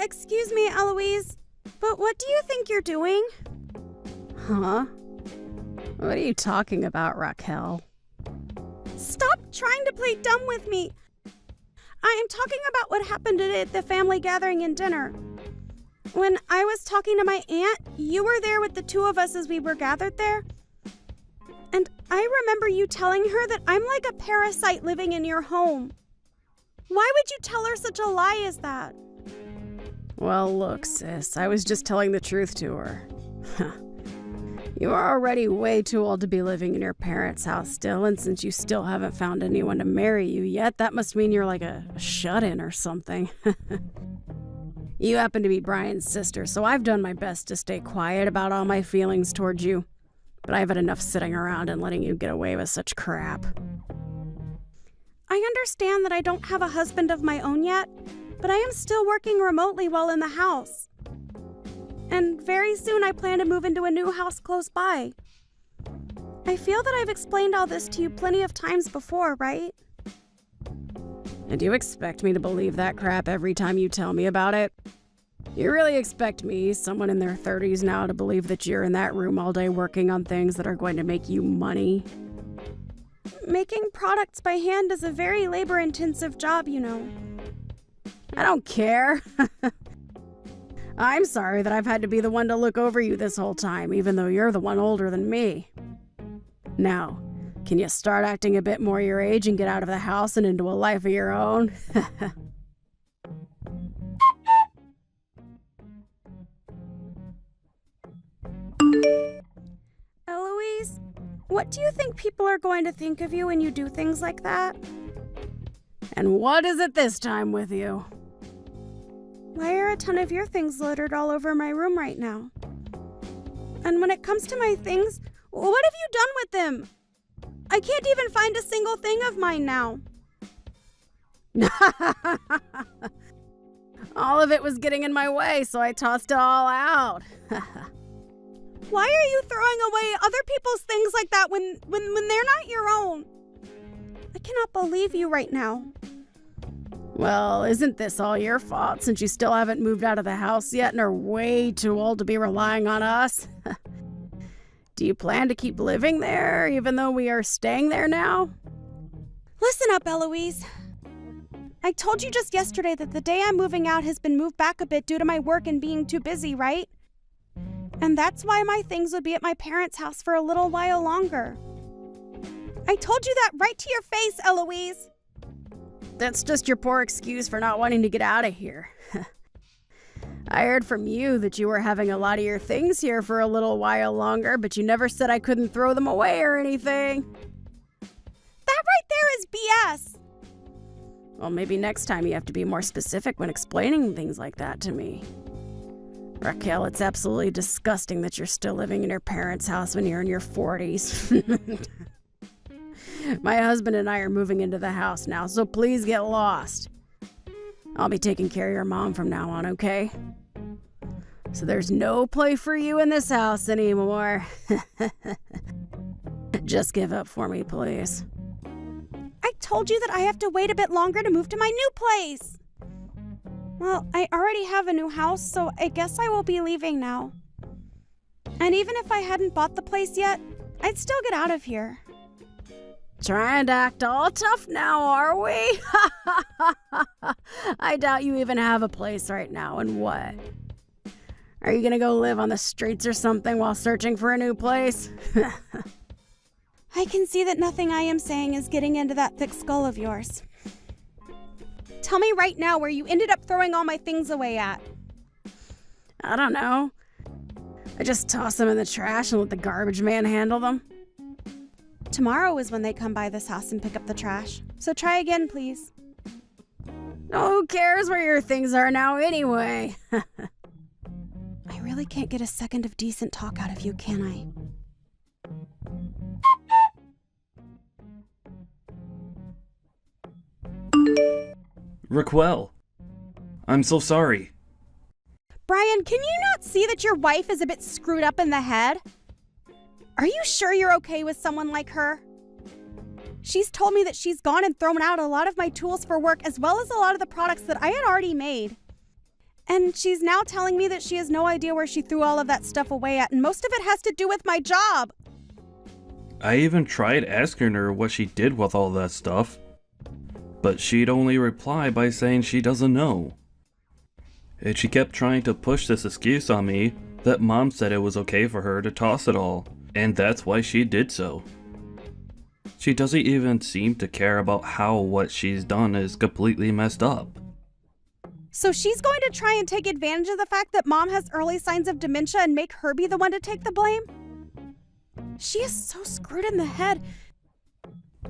Excuse me, Eloise, but what do you think you're doing? Huh? What are you talking about, Raquel? Stop trying to play dumb with me. I am talking about what happened today at the family gathering and dinner. When I was talking to my aunt, you were there with the two of us as we were gathered there. And I remember you telling her that I'm like a parasite living in your home. Why would you tell her such a lie as that? Well, look, sis, I was just telling the truth to her. You are already way too old to be living in your parents' house still, and since you still haven't found anyone to marry you yet, that must mean you're like a shut-in or something. You happen to be Brian's sister, so I've done my best to stay quiet about all my feelings towards you. But I've had enough sitting around and letting you get away with such crap. I understand that I don't have a husband of my own yet, but I am still working remotely while in the house. And very soon I plan to move into a new house close by. I feel that I've explained all this to you plenty of times before, right? And you expect me to believe that crap every time you tell me about it? You really expect me, someone in their 30s now, to believe that you're in that room all day working on things that are going to make you money? Making products by hand is a very labor-intensive job, you know. I don't care. I'm sorry that I've had to be the one to look over you this whole time, even though you're the one older than me. Now, can you start acting a bit more your age and get out of the house and into a life of your own? Eloise, what do you think people are going to think of you when you do things like that? And what is it this time with you? Why are a ton of your things littered all over my room right now? And when it comes to my things, what have you done with them? I can't even find a single thing of mine now. All of it was getting in my way, so I tossed it all out. Why are you throwing away other people's things like that when they're not your own? I cannot believe you right now. Well, isn't this all your fault since you still haven't moved out of the house yet and are way too old to be relying on us? Do you plan to keep living there even though we are staying there now? Listen up, Eloise. I told you just yesterday that the day I'm moving out has been moved back a bit due to my work and being too busy, right? And that's why my things would be at my parents' house for a little while longer. I told you that right to your face, Eloise. That's just your poor excuse for not wanting to get out of here. I heard from you that you were having a lot of your things here for a little while longer, but you never said I couldn't throw them away or anything. That right there is BS. Well, maybe next time you have to be more specific when explaining things like that to me. Raquel, it's absolutely disgusting that you're still living in your parents' house when you're in your 40s. My husband and I are moving into the house now, so please get lost. I'll be taking care of your mom from now on, okay? So there's no play for you in this house anymore. Just give up for me, please. I told you that I have to wait a bit longer to move to my new place. Well, I already have a new house, so I guess I will be leaving now. And even if I hadn't bought the place yet, I'd still get out of here. Trying to act all tough now, are we? I doubt you even have a place right now, and what? Are you gonna go live on the streets or something while searching for a new place? I can see that nothing I am saying is getting into that thick skull of yours. Tell me right now where you ended up throwing all my things away at. I don't know. I just toss them in the trash and let the garbage man handle them. Tomorrow is when they come by this house and pick up the trash. So try again, please. Who cares where your things are now anyway? I really can't get a second of decent talk out of you, can I? Raquel, I'm so sorry. Brian, can you not see that your wife is a bit screwed up in the head? Are you sure you're okay with someone like her? She's told me that she's gone and thrown out a lot of my tools for work as well as a lot of the products that I had already made. And she's now telling me that she has no idea where she threw all of that stuff away at, and most of it has to do with my job. I even tried asking her what she did with all that stuff, but she'd only reply by saying she doesn't know. And she kept trying to push this excuse on me that Mom said it was okay for her to toss it all, and that's why she did so. She doesn't even seem to care about how what she's done is completely messed up. So she's going to try and take advantage of the fact that Mom has early signs of dementia and make her be the one to take the blame? She is so screwed in the head.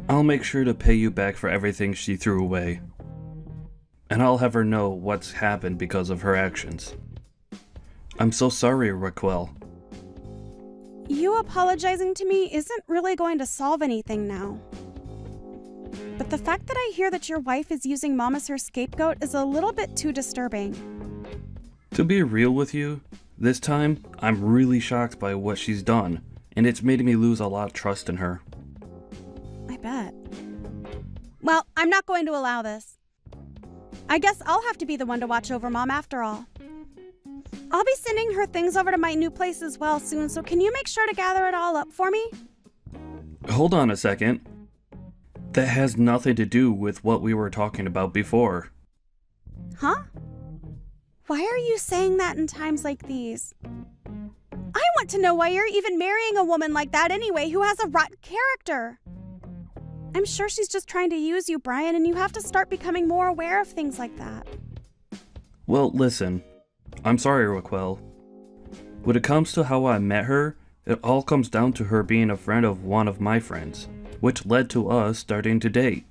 I'll make sure to pay you back for everything she threw away. And I'll have her know what's happened because of her actions. I'm so sorry, Raquel. You apologizing to me isn't really going to solve anything now. But the fact that I hear that your wife is using Mom as her scapegoat is a little bit too disturbing. To be real with you, this time, I'm really shocked by what she's done, and it's made me lose a lot of trust in her. I bet. Well, I'm not going to allow this. I guess I'll have to be the one to watch over Mom after all. I'll be sending her things over to my new place as well soon, so can you make sure to gather it all up for me? Hold on a second. That has nothing to do with what we were talking about before. Huh? Why are you saying that in times like these? I want to know why you're even marrying a woman like that anyway, who has a rotten character. I'm sure she's just trying to use you, Brian, and you have to start becoming more aware of things like that. Well, listen. I'm sorry, Raquel. When it comes to how I met her, it all comes down to her being a friend of one of my friends, which led to us starting to date.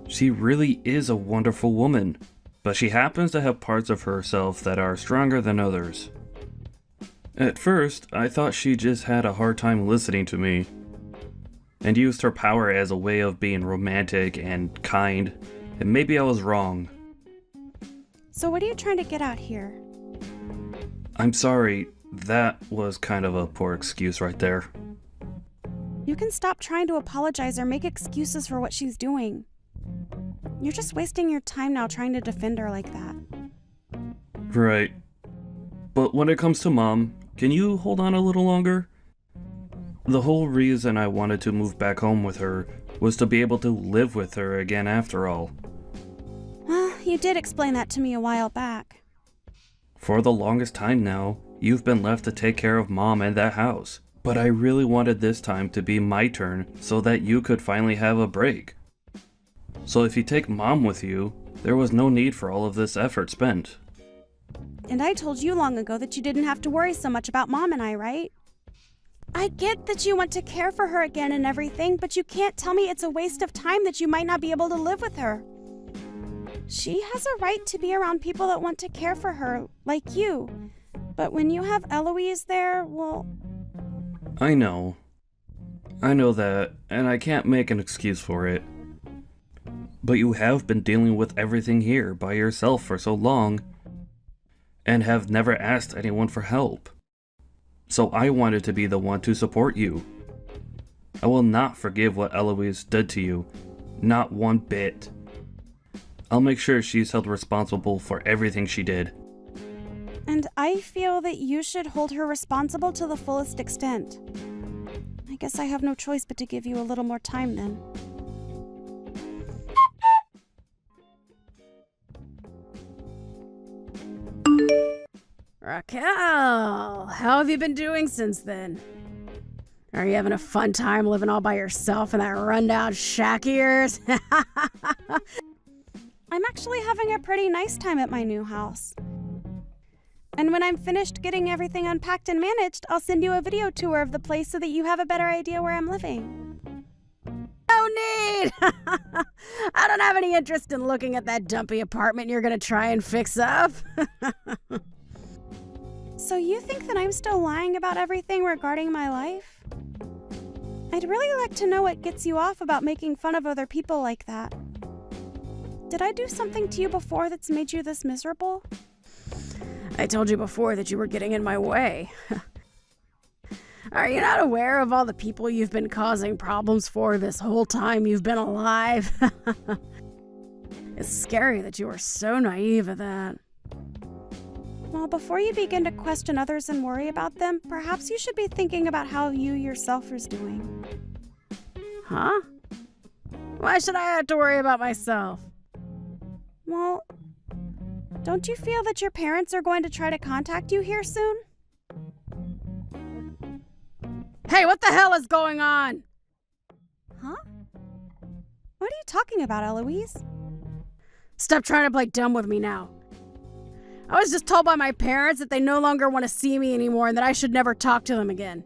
She really is a wonderful woman, but she happens to have parts of herself that are stronger than others. At first, I thought she just had a hard time listening to me, and used her power as a way of being romantic and kind, and maybe I was wrong. So what are you trying to get at here? I'm sorry, that was kind of a poor excuse right there. You can stop trying to apologize or make excuses for what she's doing. You're just wasting your time now trying to defend her like that. Right. But when it comes to Mom, can you hold on a little longer? The whole reason I wanted to move back home with her was to be able to live with her again after all. Well, you did explain that to me a while back. For the longest time now, you've been left to take care of Mom and that house. But I really wanted this time to be my turn so that you could finally have a break. So if you take Mom with you, there was no need for all of this effort spent. And I told you long ago that you didn't have to worry so much about Mom and I, right? I get that you want to care for her again and everything, but you can't tell me it's a waste of time that you might not be able to live with her. She has a right to be around people that want to care for her, like you. But when you have Eloise there, well... I know that, and I can't make an excuse for it. But you have been dealing with everything here by yourself for so long, and have never asked anyone for help. So I wanted to be the one to support you. I will not forgive what Eloise did to you, not one bit. I'll make sure she's held responsible for everything she did. And I feel that you should hold her responsible to the fullest extent. I guess I have no choice but to give you a little more time then. Raquel, how have you been doing since then? Are you having a fun time living all by yourself in that rundown shack of yours? I'm actually having a pretty nice time at my new house. And when I'm finished getting everything unpacked and managed, I'll send you a video tour of the place so that you have a better idea where I'm living. No need! I don't have any interest in looking at that dumpy apartment you're gonna try and fix up. So you think that I'm still lying about everything regarding my life? I'd really like to know what gets you off about making fun of other people like that. Did I do something to you before that's made you this miserable? I told you before that you were getting in my way. Are you not aware of all the people you've been causing problems for this whole time you've been alive? It's scary that you were so naive at that. Well, before you begin to question others and worry about them, perhaps you should be thinking about how you yourself is doing. Huh? Why should I have to worry about myself? Well, don't you feel that your parents are going to try to contact you here soon? Hey, what the hell is going on? Huh? What are you talking about, Eloise? Stop trying to play dumb with me now. I was just told by my parents that they no longer want to see me anymore and that I should never talk to them again.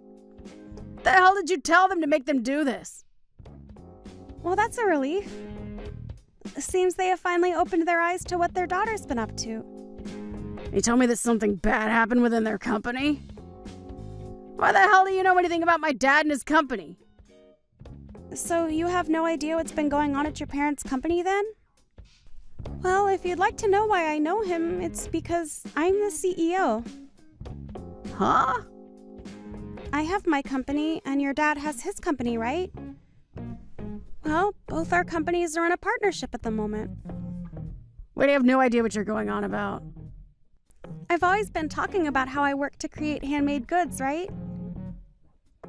What the hell did you tell them to make them do this? Well, that's a relief. It seems they have finally opened their eyes to what their daughter's been up to. You told me that something bad happened within their company? Why the hell do you know anything about my dad and his company? So you have no idea what's been going on at your parents' company then? Well, if you'd like to know why I know him, it's because I'm the CEO. Huh? I have my company, and your dad has his company, right? Well, both our companies are in a partnership at the moment. Wait, I have no idea what you're going on about. I've always been talking about how I work to create handmade goods, right?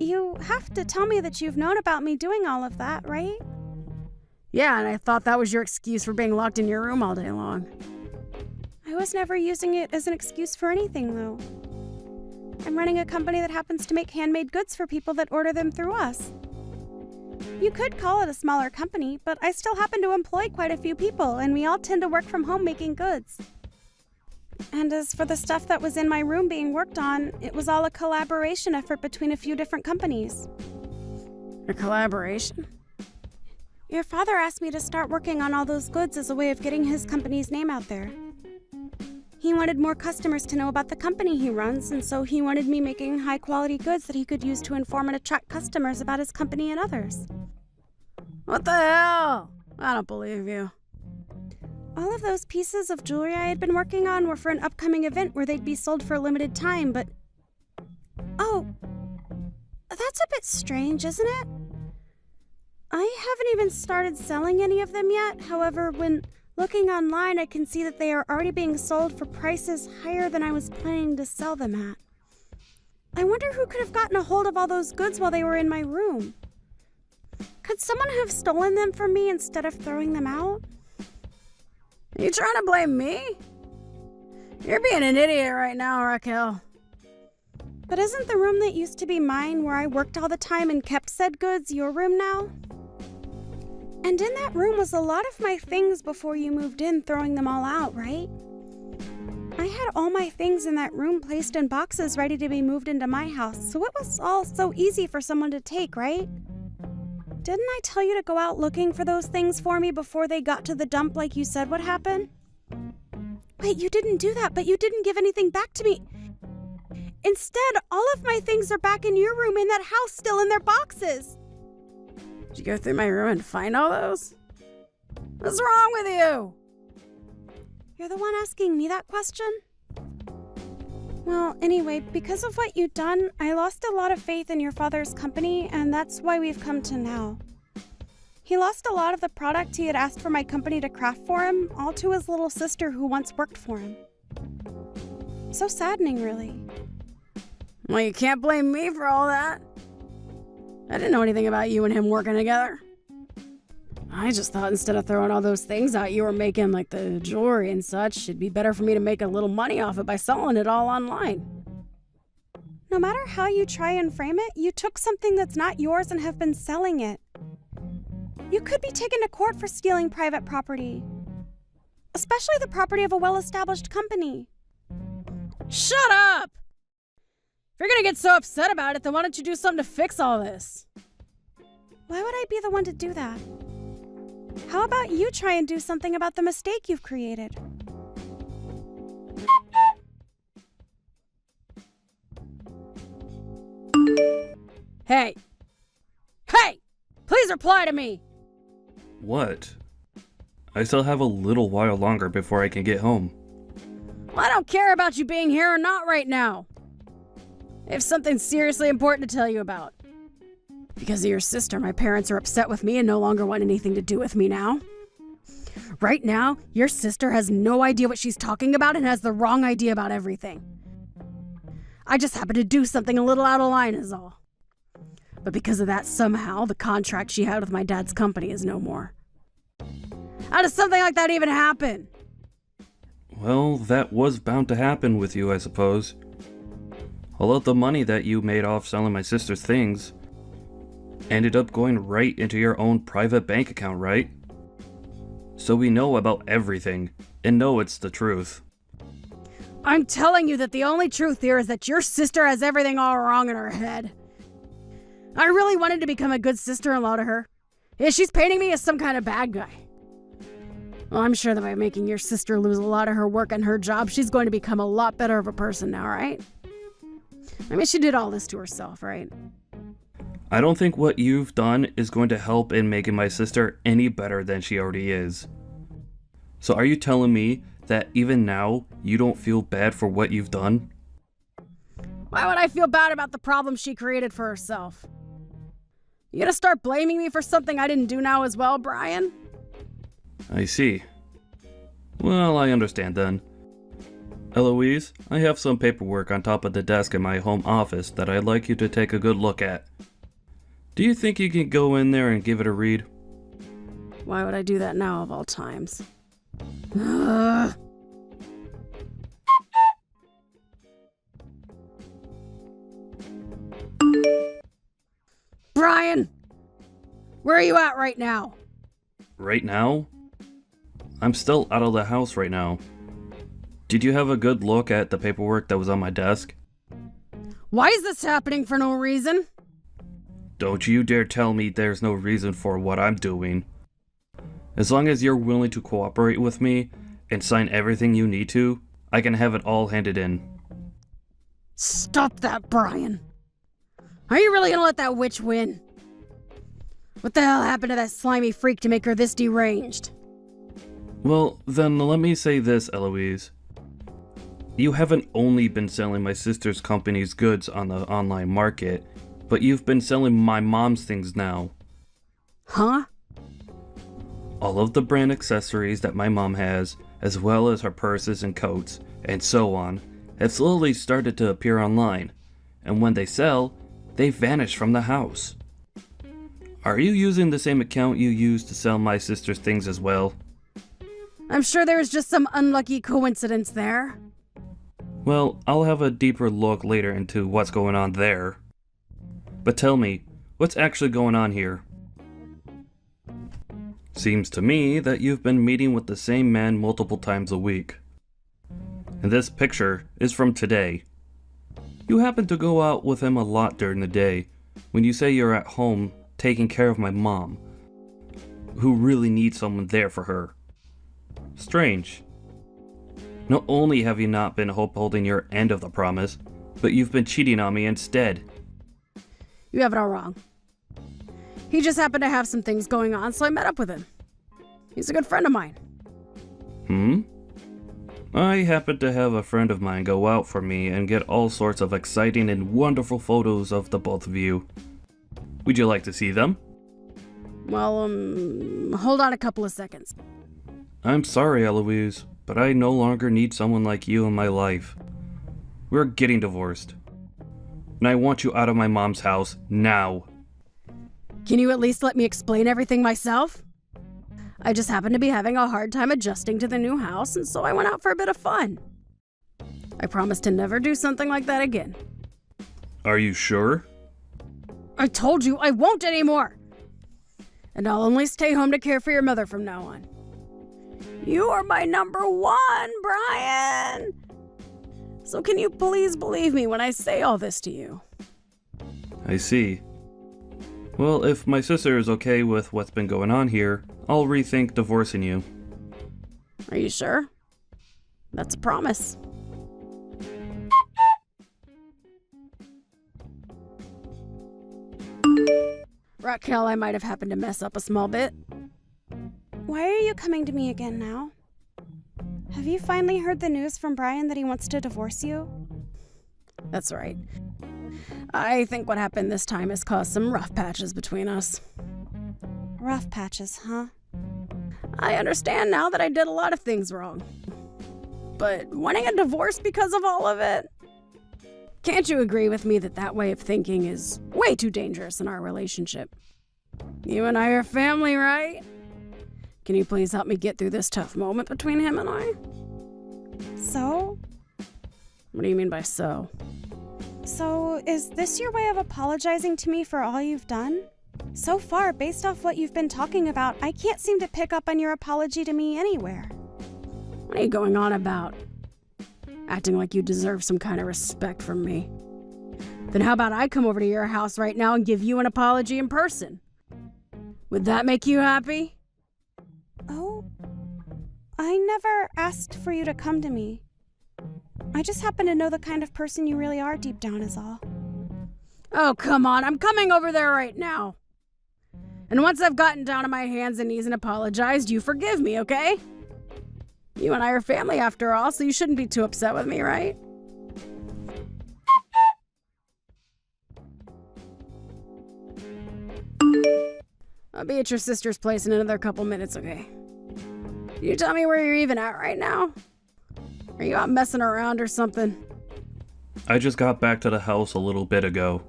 You have to tell me that you've known about me doing all of that, right? Yeah, and I thought that was your excuse for being locked in your room all day long. I was never using it as an excuse for anything, though. I'm running a company that happens to make handmade goods for people that order them through us. You could call it a smaller company, but I still happen to employ quite a few people, and we all tend to work from home making goods. And as for the stuff that was in my room being worked on, it was all a collaboration effort between a few different companies. A collaboration? Your father asked me to start working on all those goods as a way of getting his company's name out there. He wanted more customers to know about the company he runs, and so he wanted me making high-quality goods that he could use to inform and attract customers about his company and others. What the hell? I don't believe you. All of those pieces of jewelry I had been working on were for an upcoming event where they'd be sold for a limited time, but... Oh, that's a bit strange, isn't it? I haven't even started selling any of them yet. However, when looking online, I can see that they are already being sold for prices higher than I was planning to sell them at. I wonder who could have gotten a hold of all those goods while they were in my room. Could someone have stolen them from me instead of throwing them out? Are you trying to blame me? You're being an idiot right now, Raquel. But isn't the room that used to be mine, where I worked all the time and kept said goods, your room now? And in that room was a lot of my things before you moved in, throwing them all out, right? I had all my things in that room placed in boxes ready to be moved into my house, so it was all so easy for someone to take, right? Didn't I tell you to go out looking for those things for me before they got to the dump like you said would happen? Wait, you didn't do that, but you didn't give anything back to me. Instead, all of my things are back in your room in that house, still in their boxes. Did you go through my room and find all those? What's wrong with you? You're the one asking me that question? Well, anyway, because of what you've done, I lost a lot of faith in your father's company, and that's why we've come to now. He lost a lot of the product he had asked for my company to craft for him, all to his little sister who once worked for him. So saddening, really. Well, you can't blame me for all that. I didn't know anything about you and him working together. I just thought instead of throwing all those things out you were making, like the jewelry and such, it'd be better for me to make a little money off it by selling it all online. No matter how you try and frame it, you took something that's not yours and have been selling it. You could be taken to court for stealing private property, especially the property of a well-established company. Shut up! If you're gonna get so upset about it, then why don't you do something to fix all this? Why would I be the one to do that? How about you try and do something about the mistake you've created? Hey! Hey! Please reply to me! What? I still have a little while longer before I can get home. Well, I don't care about you being here or not right now. I have something seriously important to tell you about. Because of your sister, my parents are upset with me and no longer want anything to do with me now. Right now, your sister has no idea what she's talking about and has the wrong idea about everything. I just happened to do something a little out of line is all. But because of that, somehow, the contract she had with my dad's company is no more. How does something like that even happen? Well, that was bound to happen with you, I suppose. All of the money that you made off selling my sister's things ended up going right into your own private bank account, right? So we know about everything, and know it's the truth. I'm telling you that the only truth here is that your sister has everything all wrong in her head. I really wanted to become a good sister-in-law to her. Yeah, she's painting me as some kind of bad guy. Well, I'm sure that by making your sister lose a lot of her work and her job, she's going to become a lot better of a person now, right? I mean, she did all this to herself, right? I don't think what you've done is going to help in making my sister any better than she already is. So are you telling me that even now, you don't feel bad for what you've done? Why would I feel bad about the problem she created for herself? You gonna start blaming me for something I didn't do now as well, Brian? I see. Well, I understand then. Eloise, I have some paperwork on top of the desk in my home office that I'd like you to take a good look at. Do you think you can go in there and give it a read? Why would I do that now of all times? Ugh. Brian! Where are you at right now? Right now? I'm still out of the house right now. Did you have a good look at the paperwork that was on my desk? Why is this happening for no reason? Don't you dare tell me there's no reason for what I'm doing. As long as you're willing to cooperate with me and sign everything you need to, I can have it all handed in. Stop that, Brian. Are you really gonna let that witch win? What the hell happened to that slimy freak to make her this deranged? Well, then let me say this, Eloise. You haven't only been selling my sister's company's goods on the online market, but you've been selling my mom's things now. Huh? All of the brand accessories that my mom has, as well as her purses and coats, and so on, have slowly started to appear online, and when they sell, they vanish from the house. Are you using the same account you used to sell my sister's things as well? I'm sure there was just some unlucky coincidence there. Well, I'll have a deeper look later into what's going on there. But tell me, what's actually going on here? Seems to me that you've been meeting with the same man multiple times a week. And this picture is from today. You happen to go out with him a lot during the day, when you say you're at home taking care of my mom, who really needs someone there for her. Strange. Not only have you not been upholding your end of the promise, but you've been cheating on me instead. You have it all wrong. He just happened to have some things going on, so I met up with him. He's a good friend of mine. I happen to have a friend of mine go out for me and get all sorts of exciting and wonderful photos of the both of you. Would you like to see them? Well, hold on a couple of seconds. I'm sorry, Eloise, but I no longer need someone like you in my life. We're getting divorced. And I want you out of my mom's house now. Can you at least let me explain everything myself? I just happened to be having a hard time adjusting to the new house, and so I went out for a bit of fun. I promise to never do something like that again. Are you sure? I told you I won't anymore! And I'll only stay home to care for your mother from now on. You are my number one, Brian! So can you please believe me when I say all this to you? I see. Well, if my sister is okay with what's been going on here, I'll rethink divorcing you. Are you sure? That's a promise. Raquel, I might have happened to mess up a small bit. Why are you coming to me again now? Have you finally heard the news from Brian that he wants to divorce you? That's right. I think what happened this time has caused some rough patches between us. Rough patches, huh? I understand now that I did a lot of things wrong. But wanting a divorce because of all of it? Can't you agree with me that that way of thinking is way too dangerous in our relationship? You and I are family, right? Can you please help me get through this tough moment between him and I? So? What do you mean by so? So, is this your way of apologizing to me for all you've done? So far, based off what you've been talking about, I can't seem to pick up on your apology to me anywhere. What are you going on about? Acting like you deserve some kind of respect from me. Then how about I come over to your house right now and give you an apology in person? Would that make you happy? Oh, I never asked for you to come to me. I just happen to know the kind of person you really are deep down is all. Oh, come on. I'm coming over there right now. And once I've gotten down on my hands and knees and apologized, you forgive me, okay? You and I are family after all, so you shouldn't be too upset with me, right? I'll be at your sister's place in another couple minutes, okay? Can you tell me where you're even at right now? Are you out messing around or something? I just got back to the house a little bit ago,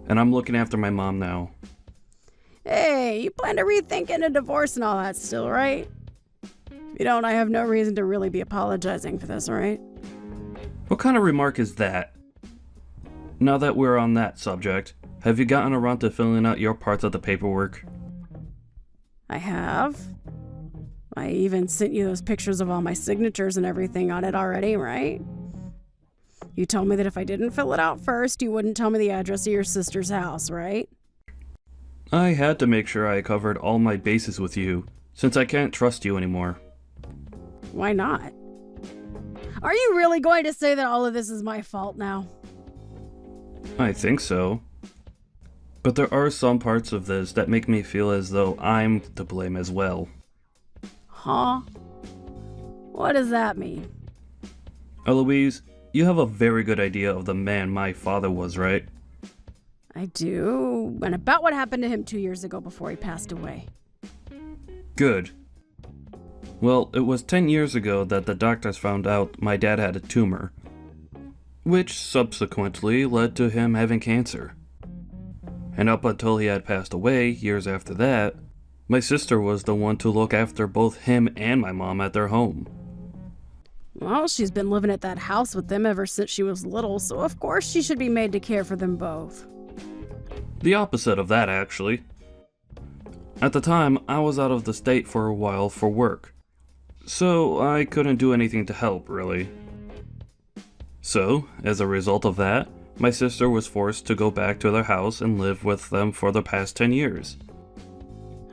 and I'm looking after my mom now. Hey, you plan to rethink a divorce and all that still, right? If you don't, I have no reason to really be apologizing for this, alright? What kind of remark is that? Now that we're on that subject, have you gotten around to filling out your parts of the paperwork? I have. I even sent you those pictures of all my signatures and everything on it already, right? You told me that if I didn't fill it out first, you wouldn't tell me the address of your sister's house, right? I had to make sure I covered all my bases with you, since I can't trust you anymore. Why not? Are you really going to say that all of this is my fault now? I think so. But there are some parts of this that make me feel as though I'm to blame as well. Huh? What does that mean? Eloise, you have a very good idea of the man my father was, right? I do, and about what happened to him 2 years ago before he passed away. Good. Well, it was 10 years ago that the doctors found out my dad had a tumor, which subsequently led to him having cancer. And up until he had passed away, years after that, my sister was the one to look after both him and my mom at their home. Well, she's been living at that house with them ever since she was little, so of course she should be made to care for them both. The opposite of that, actually. At the time, I was out of the state for a while for work, so I couldn't do anything to help, really. So, as a result of that, my sister was forced to go back to their house and live with them for the past 10 years.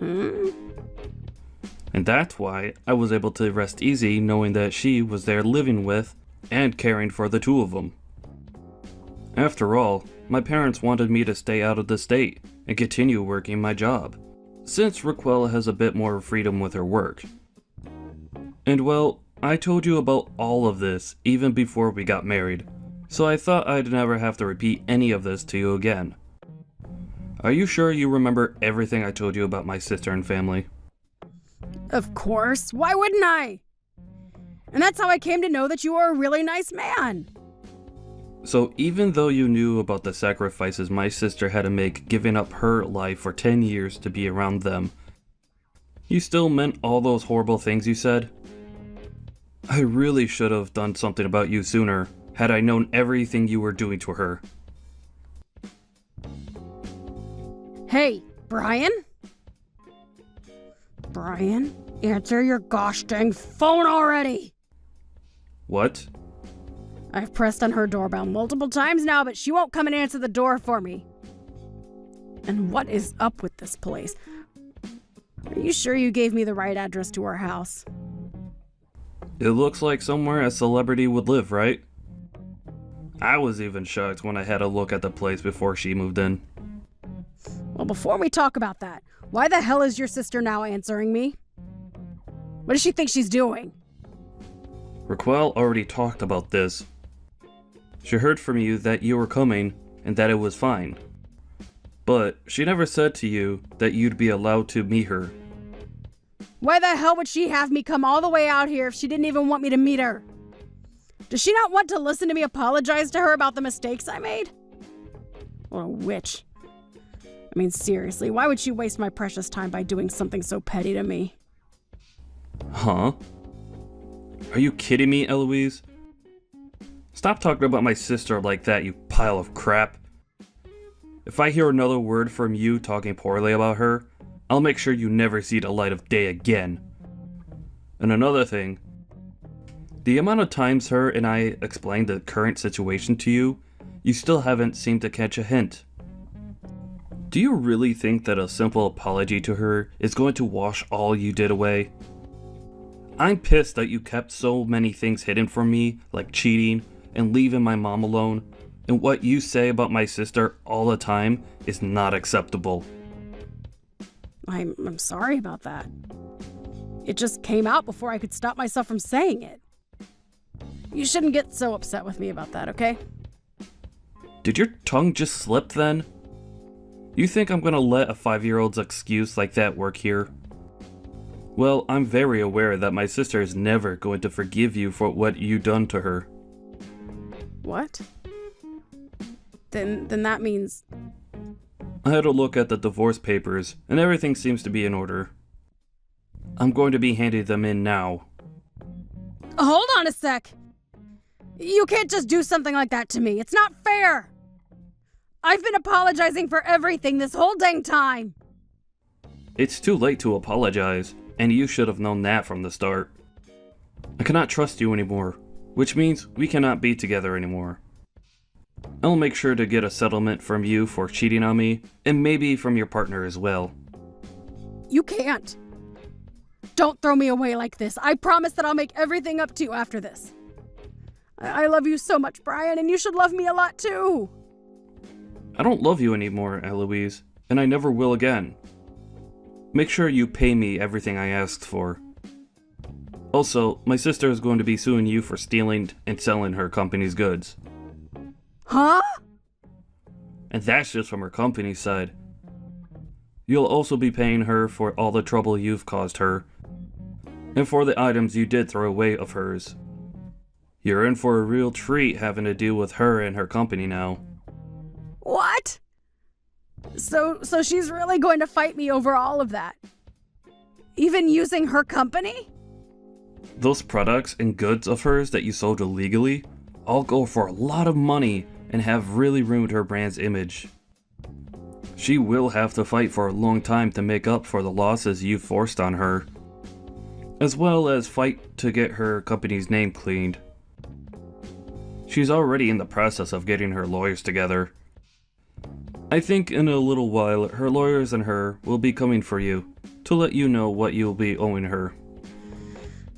And that's why I was able to rest easy knowing that she was there living with and caring for the two of them. After all, my parents wanted me to stay out of the state and continue working my job, since Raquel has a bit more freedom with her work. And well, I told you about all of this even before we got married, so I thought I'd never have to repeat any of this to you again. Are you sure you remember everything I told you about my sister and family? Of course, why wouldn't I? And that's how I came to know that you are a really nice man. So even though you knew about the sacrifices my sister had to make giving up her life for 10 years to be around them, you still meant all those horrible things you said? I really should have done something about you sooner, had I known everything you were doing to her. Hey, Brian? Brian, answer your gosh dang phone already! What? I've pressed on her doorbell multiple times now, but she won't come and answer the door for me. And what is up with this place? Are you sure you gave me the right address to her house? It looks like somewhere a celebrity would live, right? I was even shocked when I had a look at the place before she moved in. Well, before we talk about that, why the hell is your sister now answering me? What does she think she's doing? Raquel already talked about this. She heard from you that you were coming and that it was fine. But she never said to you that you'd be allowed to meet her. Why the hell would she have me come all the way out here if she didn't even want me to meet her? Does she not want to listen to me apologize to her about the mistakes I made? What a witch. I mean, seriously, why would she waste my precious time by doing something so petty to me? Huh? Are you kidding me, Eloise? Stop talking about my sister like that, you pile of crap. If I hear another word from you talking poorly about her, I'll make sure you never see the light of day again. And another thing, the amount of times her and I explained the current situation to you, you still haven't seemed to catch a hint. Do you really think that a simple apology to her is going to wash all you did away? I'm pissed that you kept so many things hidden from me, like cheating and leaving my mom alone, and what you say about my sister all the time is not acceptable. I'm sorry about that. It just came out before I could stop myself from saying it. You shouldn't get so upset with me about that, okay? Did your tongue just slip then? You think I'm gonna let a 5-year-old's excuse like that work here? Well, I'm very aware that my sister is never going to forgive you for what you done to her. What? Then that means... I had a look at the divorce papers, and everything seems to be in order. I'm going to be handing them in now. Hold on a sec! You can't just do something like that to me. It's not fair! I've been apologizing for everything this whole dang time! It's too late to apologize, and you should have known that from the start. I cannot trust you anymore, which means we cannot be together anymore. I'll make sure to get a settlement from you for cheating on me, and maybe from your partner as well. You can't. Don't throw me away like this. I promise that I'll make everything up to you after this. I love you so much, Brian, and you should love me a lot too. I don't love you anymore, Eloise, and I never will again. Make sure you pay me everything I asked for. Also, my sister is going to be suing you for stealing and selling her company's goods. Huh? And that's just from her company's side. You'll also be paying her for all the trouble you've caused her, and for the items you did throw away of hers. You're in for a real treat having to deal with her and her company now. What? So she's really going to fight me over all of that? Even using her company? Those products and goods of hers that you sold illegally all go for a lot of money and have really ruined her brand's image. She will have to fight for a long time to make up for the losses you forced on her, as well as fight to get her company's name cleaned. She's already in the process of getting her lawyers together. I think in a little while her lawyers and her will be coming for you to let you know what you'll be owing her.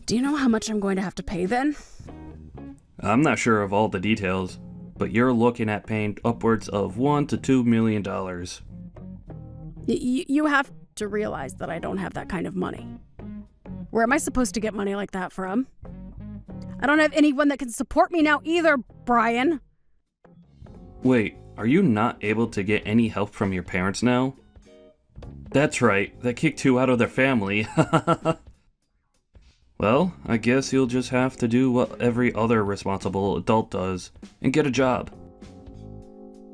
Do you know how much I'm going to have to pay then? I'm not sure of all the details, but you're looking at paying upwards of $1 to $2 million. You have to realize that I don't have that kind of money. Where am I supposed to get money like that from? I don't have anyone that can support me now either, Brian. Wait, are you not able to get any help from your parents now? That's right, they kicked you out of their family. Well, I guess you'll just have to do what every other responsible adult does and get a job.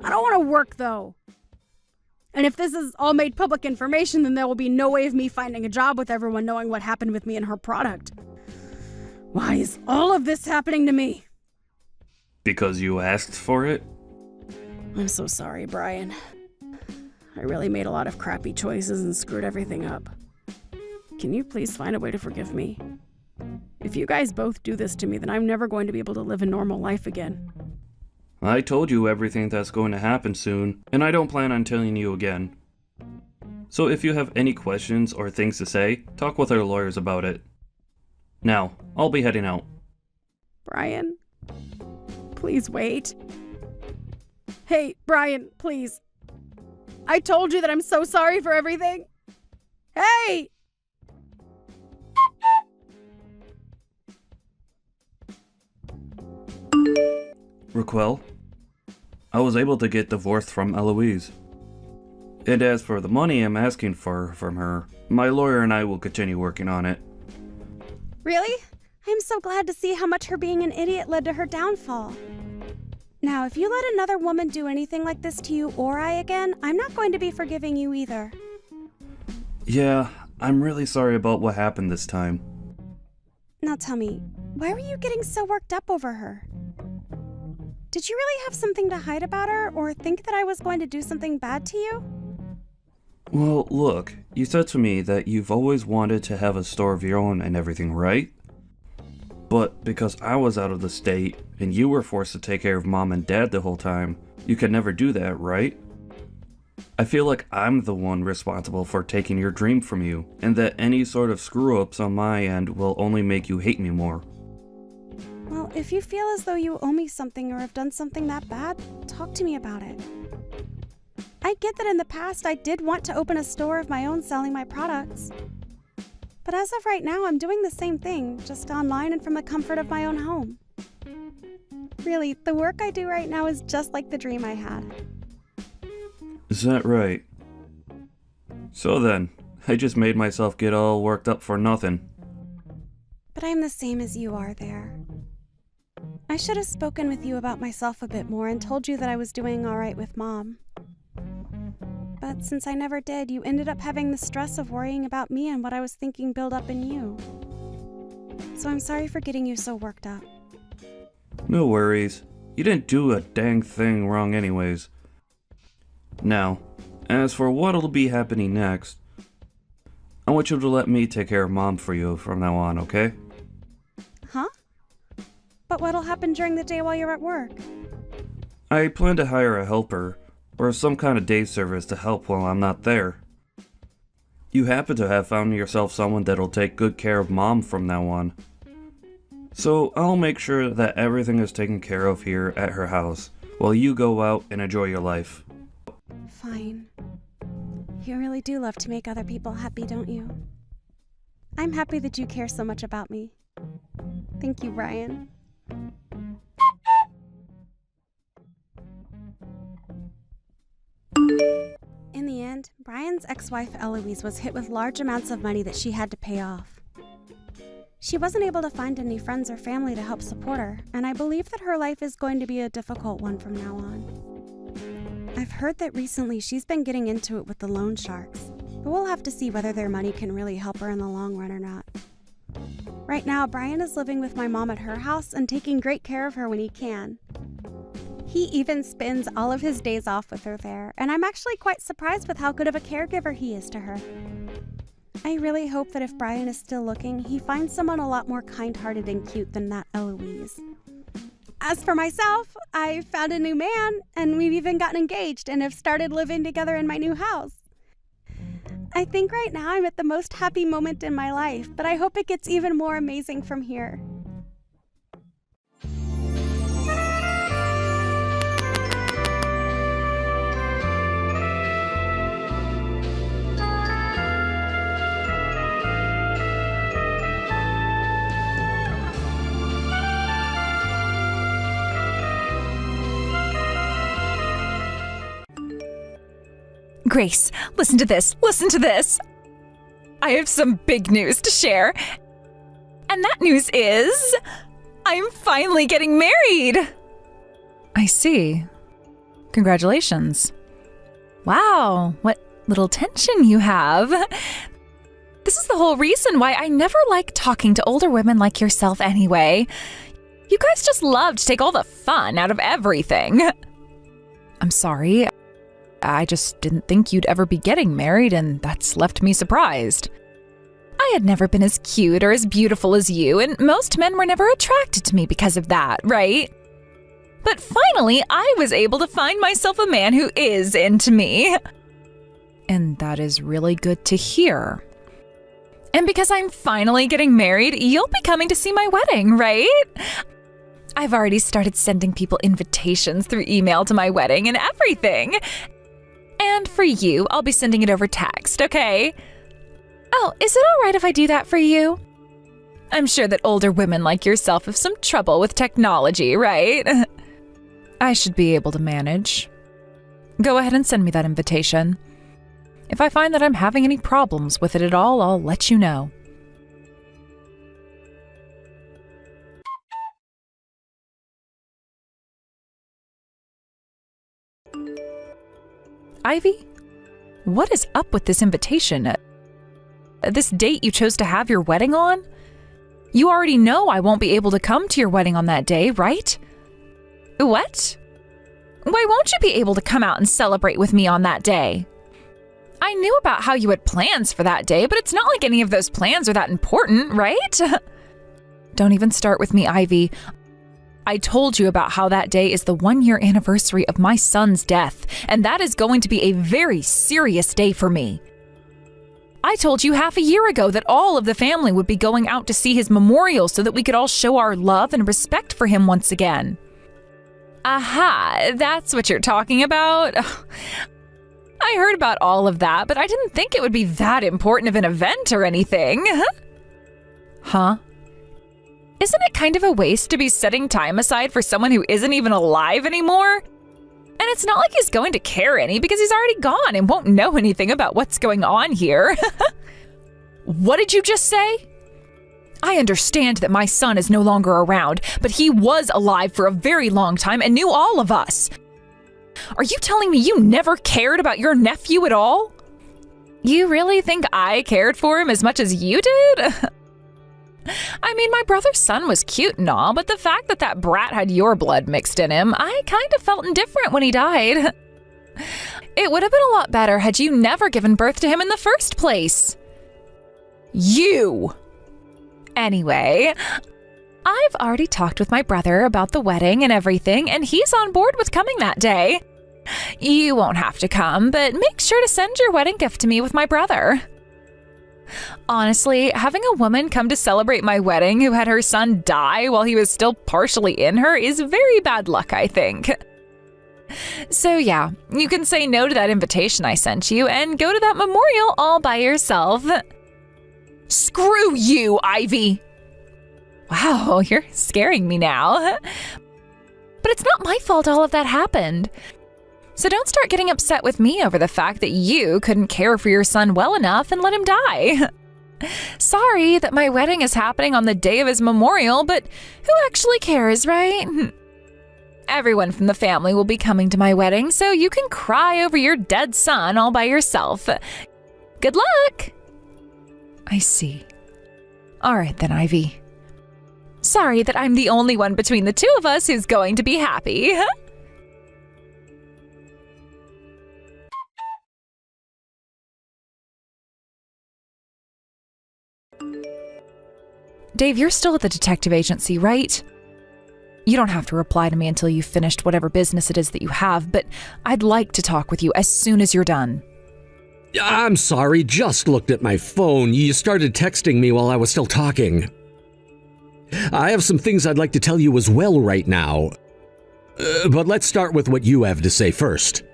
I don't want to work, though. And if this is all made public information, then there will be no way of me finding a job with everyone knowing what happened with me and her product. Why is all of this happening to me? Because you asked for it? I'm so sorry, Brian. I really made a lot of crappy choices and screwed everything up. Can you please find a way to forgive me? If you guys both do this to me, then I'm never going to be able to live a normal life again. I told you everything that's going to happen soon, and I don't plan on telling you again. So if you have any questions or things to say, talk with our lawyers about it. Now, I'll be heading out. Brian, please wait. Hey, Brian, please. I told you that I'm so sorry for everything. Hey! Raquel, I was able to get divorced from Eloise. And as for the money I'm asking for from her, my lawyer and I will continue working on it. Really? I'm so glad to see how much her being an idiot led to her downfall. Now, if you let another woman do anything like this to you or I again, I'm not going to be forgiving you either. Yeah, I'm really sorry about what happened this time. Now tell me, why were you getting so worked up over her? Did you really have something to hide about her, or think that I was going to do something bad to you? Well, look, you said to me that you've always wanted to have a store of your own and everything, right? But because I was out of the state, and you were forced to take care of Mom and Dad the whole time, you could never do that, right? I feel like I'm the one responsible for taking your dream from you, and that any sort of screw-ups on my end will only make you hate me more. Well, if you feel as though you owe me something or have done something that bad, talk to me about it. I get that in the past I did want to open a store of my own selling my products. But as of right now, I'm doing the same thing, just online and from the comfort of my own home. Really, the work I do right now is just like the dream I had. Is that right? So then, I just made myself get all worked up for nothing. But I'm the same as you are there. I should have spoken with you about myself a bit more and told you that I was doing all right with Mom. But since I never did, you ended up having the stress of worrying about me and what I was thinking build up in you. So I'm sorry for getting you so worked up. No worries. You didn't do a dang thing wrong anyways. Now, as for what'll be happening next, I want you to let me take care of Mom for you from now on, okay? Huh? But what'll happen during the day while you're at work? I plan to hire a helper, or some kind of day service to help while I'm not there. You happen to have found yourself someone that'll take good care of Mom from now on. So I'll make sure that everything is taken care of here at her house, while you go out and enjoy your life. Fine. You really do love to make other people happy, don't you? I'm happy that you care so much about me. Thank you, Brian. In the end, Brian's ex-wife Eloise was hit with large amounts of money that she had to pay off. She wasn't able to find any friends or family to help support her, and I believe that her life is going to be a difficult one from now on. I've heard that recently she's been getting into it with the loan sharks, but we'll have to see whether their money can really help her in the long run or not. Right now, Brian is living with my mom at her house and taking great care of her when he can. He even spends all of his days off with her there, and I'm actually quite surprised with how good of a caregiver he is to her. I really hope that if Brian is still looking, he finds someone a lot more kind-hearted and cute than that Eloise. As for myself, I found a new man, and we've even gotten engaged and have started living together in my new house. I think right now I'm at the most happy moment in my life, but I hope it gets even more amazing from here. Grace, listen to this. Listen to this. I have some big news to share. And that news is, I'm finally getting married. I see. Congratulations. Wow, what little tension you have. This is the whole reason why I never like talking to older women like yourself anyway. You guys just love to take all the fun out of everything. I'm sorry. I just didn't think you'd ever be getting married, and that's left me surprised. I had never been as cute or as beautiful as you, and most men were never attracted to me because of that, right? But finally, I was able to find myself a man who is into me. And that is really good to hear. And because I'm finally getting married, you'll be coming to see my wedding, right? I've already started sending people invitations through email to my wedding and everything. And for you, I'll be sending it over text, okay? Oh, is it all right if I do that for you? I'm sure that older women like yourself have some trouble with technology, right? I should be able to manage. Go ahead and send me that invitation. If I find that I'm having any problems with it at all, I'll let you know. Ivy, what is up with this invitation? This date you chose to have your wedding on? You already know I won't be able to come to your wedding on that day, right? What? Why won't you be able to come out and celebrate with me on that day? I knew about how you had plans for that day, but it's not like any of those plans are that important, right? Don't even start with me, Ivy. I told you about how that day is the 1-year anniversary of my son's death, and that is going to be a very serious day for me. I told you half a year ago that all of the family would be going out to see his memorial so that we could all show our love and respect for him once again. Aha, that's what you're talking about? I heard about all of that, but I didn't think it would be that important of an event or anything. Huh? Isn't it kind of a waste to be setting time aside for someone who isn't even alive anymore? And it's not like he's going to care any because he's already gone and won't know anything about what's going on here. What did you just say? I understand that my son is no longer around, but he was alive for a very long time and knew all of us. Are you telling me you never cared about your nephew at all? You really think I cared for him as much as you did? I mean, my brother's son was cute and all, but the fact that that brat had your blood mixed in him, I kind of felt indifferent when he died. It would have been a lot better had you never given birth to him in the first place. You! Anyway, I've already talked with my brother about the wedding and everything, and he's on board with coming that day. You won't have to come, but make sure to send your wedding gift to me with my brother. Honestly, having a woman come to celebrate my wedding who had her son die while he was still partially in her is very bad luck, I think. So yeah, you can say no to that invitation I sent you and go to that memorial all by yourself. Screw you, Ivy! Wow, you're scaring me now. But it's not my fault all of that happened. So don't start getting upset with me over the fact that you couldn't care for your son well enough and let him die. Sorry that my wedding is happening on the day of his memorial, but who actually cares, right? Everyone from the family will be coming to my wedding, so you can cry over your dead son all by yourself. Good luck! I see. All right then, Ivy. Sorry that I'm the only one between the two of us who's going to be happy. Dave, you're still at the detective agency, right? You don't have to reply to me until you've finished whatever business it is that you have, but I'd like to talk with you as soon as you're done. I'm sorry, just looked at my phone. You started texting me while I was still talking. I have some things I'd like to tell you as well right now. But let's start with what you have to say first.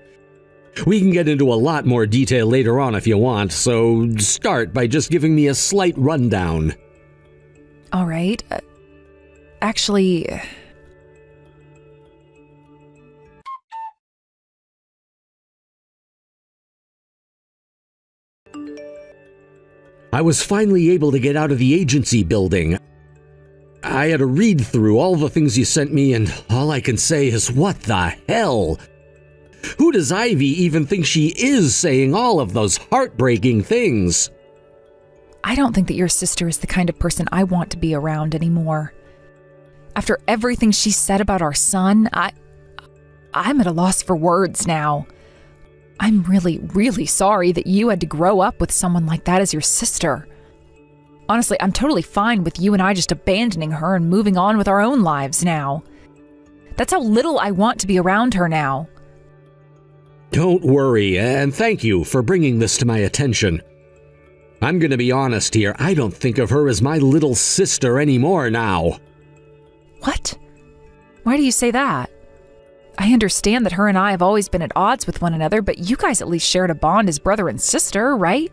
We can get into a lot more detail later on if you want, so start by just giving me a slight rundown. All right. Actually... I was finally able to get out of the agency building. I had to read through all the things you sent me, and all I can say is, what the hell? Who does Ivy even think she is saying all of those heartbreaking things? I don't think that your sister is the kind of person I want to be around anymore. After everything she said about our son, I'm at a loss for words now. I'm really, really sorry that you had to grow up with someone like that as your sister. Honestly, I'm totally fine with you and I just abandoning her and moving on with our own lives now. That's how little I want to be around her now. Don't worry, and thank you for bringing this to my attention. I'm gonna be honest here, I don't think of her as my little sister anymore now. What? Why do you say that? I understand that her and I have always been at odds with one another, but you guys at least shared a bond as brother and sister, right?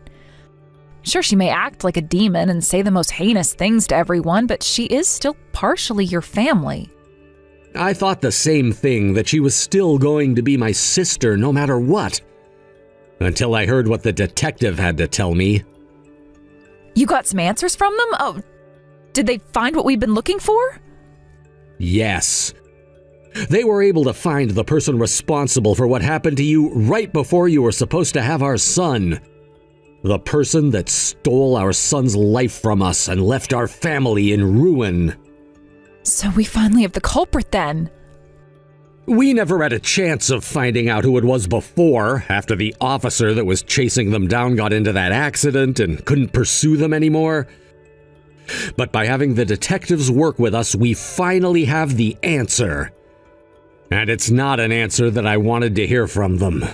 Sure, she may act like a demon and say the most heinous things to everyone, but she is still partially your family. I thought the same thing, that she was still going to be my sister no matter what. Until I heard what the detective had to tell me. You got some answers from them? Oh, did they find what we've been looking for? Yes. They were able to find the person responsible for what happened to you right before you were supposed to have our son. The person that stole our son's life from us and left our family in ruin. So we finally have the culprit then. We never had a chance of finding out who it was before, after the officer that was chasing them down got into that accident and couldn't pursue them anymore. But by having the detectives work with us, we finally have the answer. And it's not an answer that I wanted to hear from them.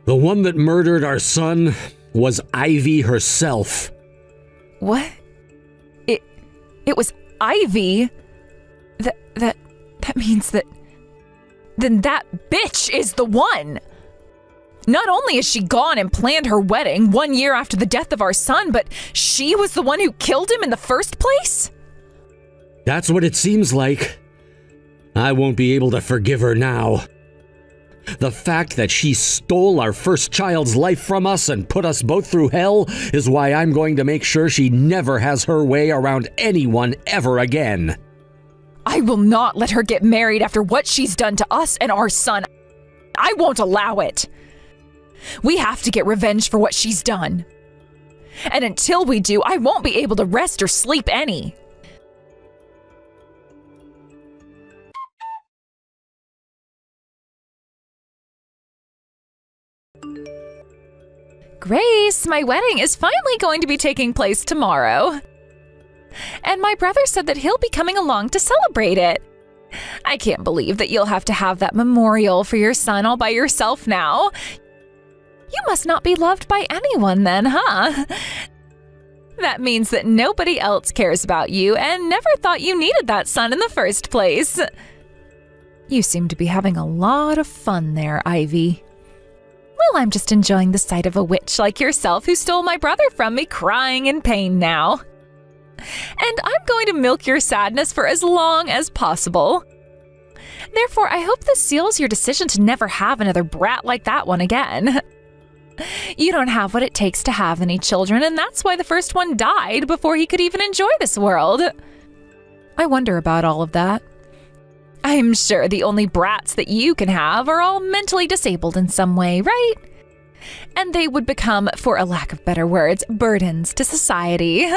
The one that murdered our son was Ivy herself. What? It was Ivy? That means that... Then that bitch is the one! Not only is she gone and planned her wedding 1 year after the death of our son, but she was the one who killed him in the first place? That's what it seems like. I won't be able to forgive her now. The fact that she stole our first child's life from us and put us both through hell is why I'm going to make sure she never has her way around anyone ever again. I will not let her get married after what she's done to us and our son. I won't allow it. We have to get revenge for what she's done. And until we do, I won't be able to rest or sleep any. Grace, my wedding is finally going to be taking place tomorrow. And my brother said that he'll be coming along to celebrate it. I can't believe that you'll have to have that memorial for your son all by yourself now. You must not be loved by anyone then, huh? That means that nobody else cares about you and never thought you needed that son in the first place. You seem to be having a lot of fun there, Ivy. Well, I'm just enjoying the sight of a witch like yourself who stole my brother from me crying in pain now. And I'm going to milk your sadness for as long as possible. Therefore, I hope this seals your decision to never have another brat like that one again. You don't have what it takes to have any children, and that's why the first one died before he could even enjoy this world. I wonder about all of that. I'm sure the only brats that you can have are all mentally disabled in some way, right? And they would become, for a lack of better words, burdens to society.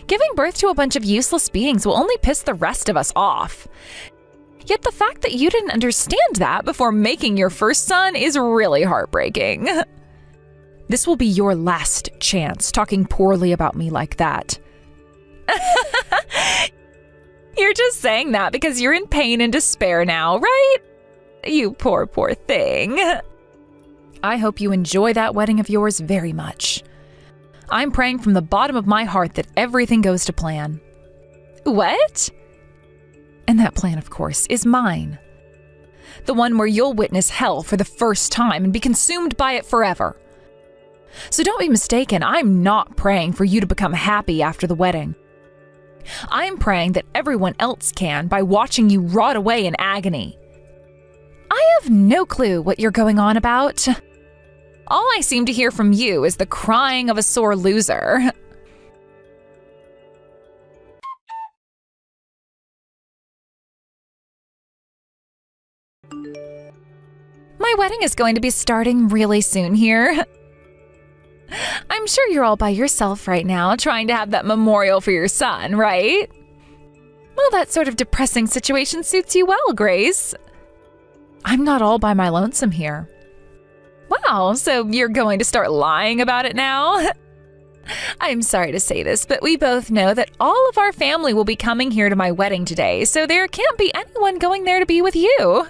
Giving birth to a bunch of useless beings will only piss the rest of us off. Yet the fact that you didn't understand that before making your first son is really heartbreaking. This will be your last chance talking poorly about me like that. You're just saying that because you're in pain and despair now, right? You poor, poor thing. I hope you enjoy that wedding of yours very much. I'm praying from the bottom of my heart that everything goes to plan. What? And that plan, of course, is mine. The one where you'll witness hell for the first time and be consumed by it forever. So don't be mistaken, I'm not praying for you to become happy after the wedding. I'm praying that everyone else can by watching you rot away in agony. I have no clue what you're going on about. All I seem to hear from you is the crying of a sore loser. My wedding is going to be starting really soon here. I'm sure you're all by yourself right now, trying to have that memorial for your son, right? Well, that sort of depressing situation suits you well, Grace. I'm not all by my lonesome here. Wow, so you're going to start lying about it now? I'm sorry to say this, but we both know that all of our family will be coming here to my wedding today, so there can't be anyone going there to be with you.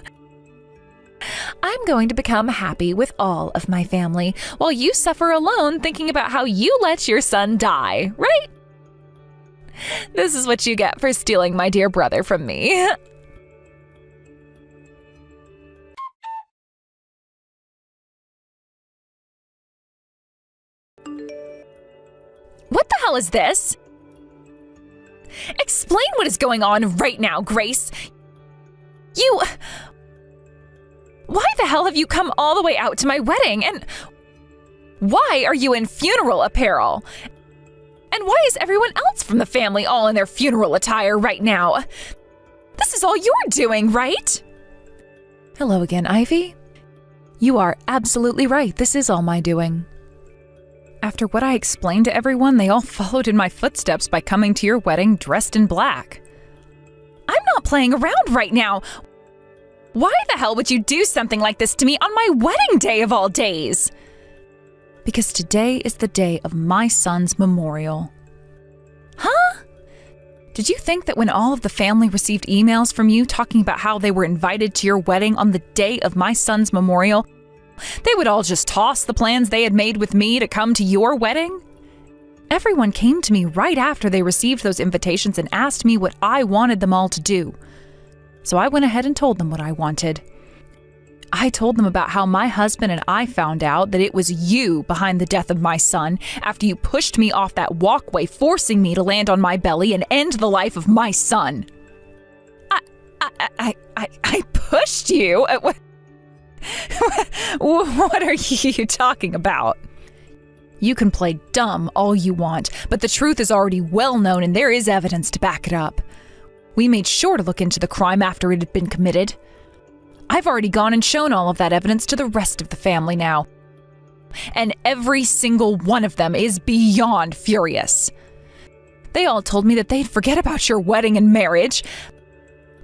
I'm going to become happy with all of my family, while you suffer alone thinking about how you let your son die, right? This is what you get for stealing my dear brother from me. What the hell is this? Explain what is going on right now, Grace. Why the hell have you come all the way out to my wedding? And why are you in funeral apparel? And why is everyone else from the family all in their funeral attire right now? This is all you're doing, right? Hello again, Ivy. You are absolutely right. This is all my doing. After what I explained to everyone, they all followed in my footsteps by coming to your wedding dressed in black. I'm not playing around right now. Why the hell would you do something like this to me on my wedding day of all days? Because today is the day of my son's memorial. Huh? Did you think that when all of the family received emails from you talking about how they were invited to your wedding on the day of my son's memorial, they would all just toss the plans they had made with me to come to your wedding? Everyone came to me right after they received those invitations and asked me what I wanted them all to do. So I went ahead and told them what I wanted. I told them about how my husband and I found out that it was you behind the death of my son after you pushed me off that walkway, forcing me to land on my belly and end the life of my son. I pushed you? What are you talking about? You can play dumb all you want, but the truth is already well known and there is evidence to back it up. We made sure to look into the crime after it had been committed. I've already gone and shown all of that evidence to the rest of the family now. And every single one of them is beyond furious. They all told me that they'd forget about your wedding and marriage,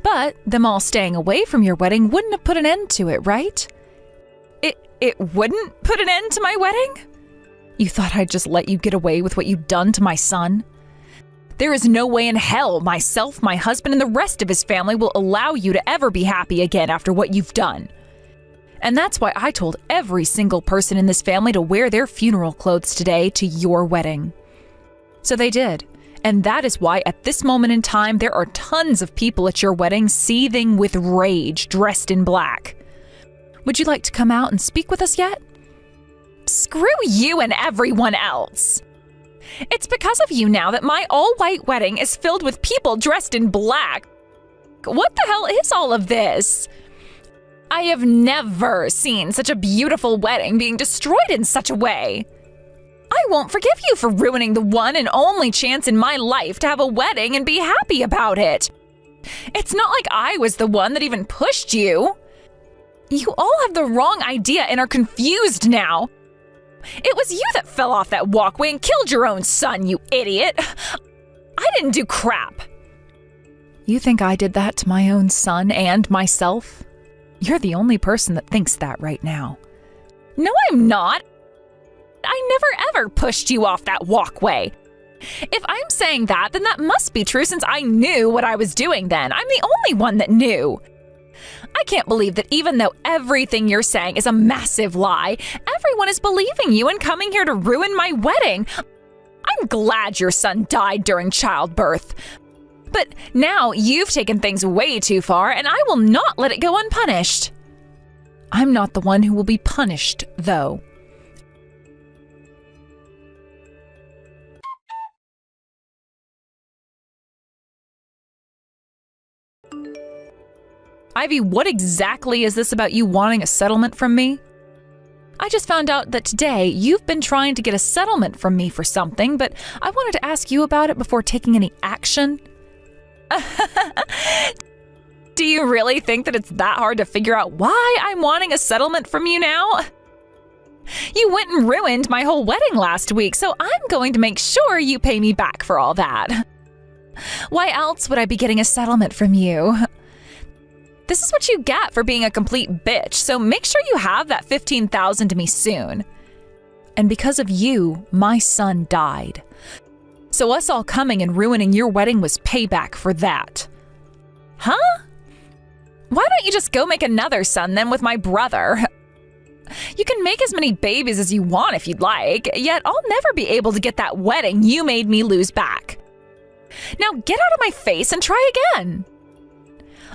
but them all staying away from your wedding wouldn't have put an end to it, right? It wouldn't put an end to my wedding? You thought I'd just let you get away with what you'd done to my son? There is no way in hell myself, my husband, and the rest of his family will allow you to ever be happy again after what you've done. And that's why I told every single person in this family to wear their funeral clothes today to your wedding. So they did. And that is why at this moment in time, there are tons of people at your wedding seething with rage, dressed in black. Would you like to come out and speak with us yet? Screw you and everyone else. It's because of you now that my all-white wedding is filled with people dressed in black. What the hell is all of this? I have never seen such a beautiful wedding being destroyed in such a way. I won't forgive you for ruining the one and only chance in my life to have a wedding and be happy about it. It's not like I was the one that even pushed you. You all have the wrong idea and are confused now. It was you that fell off that walkway and killed your own son, you idiot. I didn't do crap. You think I did that to my own son and myself? You're the only person that thinks that right now. No, I'm not. I never ever pushed you off that walkway. If I'm saying that, then that must be true since I knew what I was doing then. I'm the only one that knew. I can't believe that even though everything you're saying is a massive lie, everyone is believing you and coming here to ruin my wedding. I'm glad your son died during childbirth. But now you've taken things way too far, and I will not let it go unpunished. I'm not the one who will be punished, though. Ivy, what exactly is this about you wanting a settlement from me? I just found out that today you've been trying to get a settlement from me for something, but I wanted to ask you about it before taking any action. Do you really think that it's that hard to figure out why I'm wanting a settlement from you now? You went and ruined my whole wedding last week, so I'm going to make sure you pay me back for all that. Why else would I be getting a settlement from you? This is what you get for being a complete bitch, so make sure you have that $15,000 to me soon. And because of you, my son died. So us all coming and ruining your wedding was payback for that. Huh? Why don't you just go make another son then with my brother? You can make as many babies as you want if you'd like, yet I'll never be able to get that wedding you made me lose back. Now get out of my face and try again.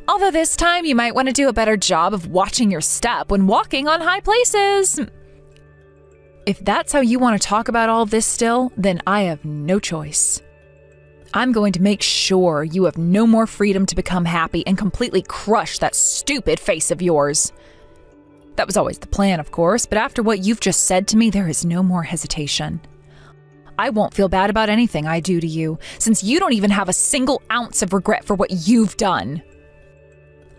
Although this time you might want to do a better job of watching your step when walking on high places. If that's how you want to talk about all this still, then I have no choice. I'm going to make sure you have no more freedom to become happy and completely crush that stupid face of yours. That was always the plan, of course, but after what you've just said to me, there is no more hesitation. I won't feel bad about anything I do to you, since you don't even have a single ounce of regret for what you've done.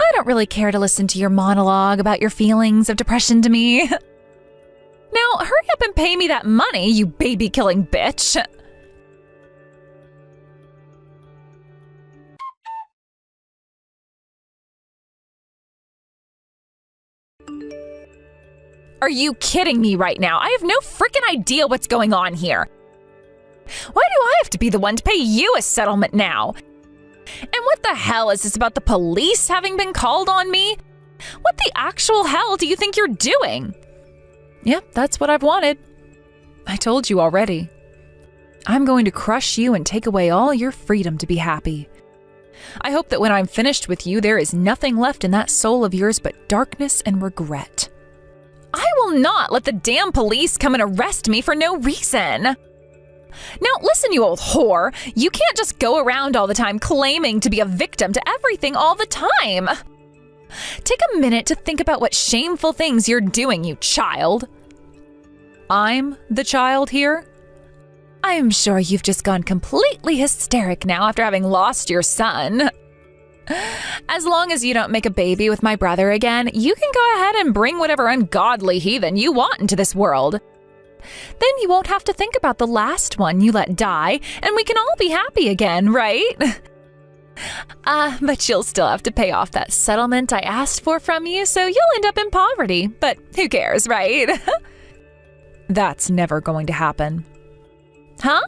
I don't really care to listen to your monologue about your feelings of depression to me. Now, hurry up and pay me that money, you baby-killing bitch. Are you kidding me right now? I have no freaking idea what's going on here. Why do I have to be the one to pay you a settlement now? And what the hell is this about the police having been called on me? What the actual hell do you think you're doing? Yep, that's what I've wanted. I told you already. I'm going to crush you and take away all your freedom to be happy. I hope that when I'm finished with you, there is nothing left in that soul of yours but darkness and regret. I will not let the damn police come and arrest me for no reason. Now, listen, you old whore. You can't just go around all the time claiming to be a victim to everything all the time. Take a minute to think about what shameful things you're doing, you child. I'm the child here? I am sure you've just gone completely hysteric now after having lost your son. As long as you don't make a baby with my brother again, you can go ahead and bring whatever ungodly heathen you want into this world. Then you won't have to think about the last one you let die, and we can all be happy again, right? But you'll still have to pay off that settlement I asked for from you, so you'll end up in poverty. But who cares, right? That's never going to happen. Huh?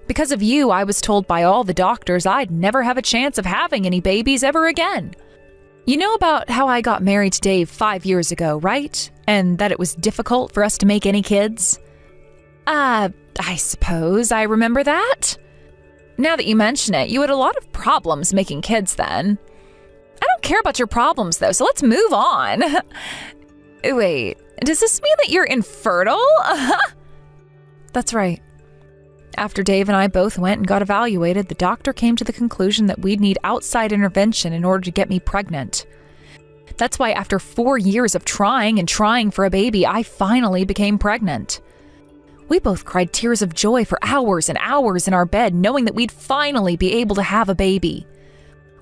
Because of you, I was told by all the doctors I'd never have a chance of having any babies ever again. You know about how I got married to Dave 5 years ago, right? And that it was difficult for us to make any kids? I suppose I remember that. Now that you mention it, you had a lot of problems making kids then. I don't care about your problems though, so let's move on. Wait, does this mean that you're infertile? That's right. After Dave and I both went and got evaluated, the doctor came to the conclusion that we'd need outside intervention in order to get me pregnant. That's why after 4 years of trying for a baby, I finally became pregnant. We both cried tears of joy for hours and hours in our bed, knowing that we'd finally be able to have a baby.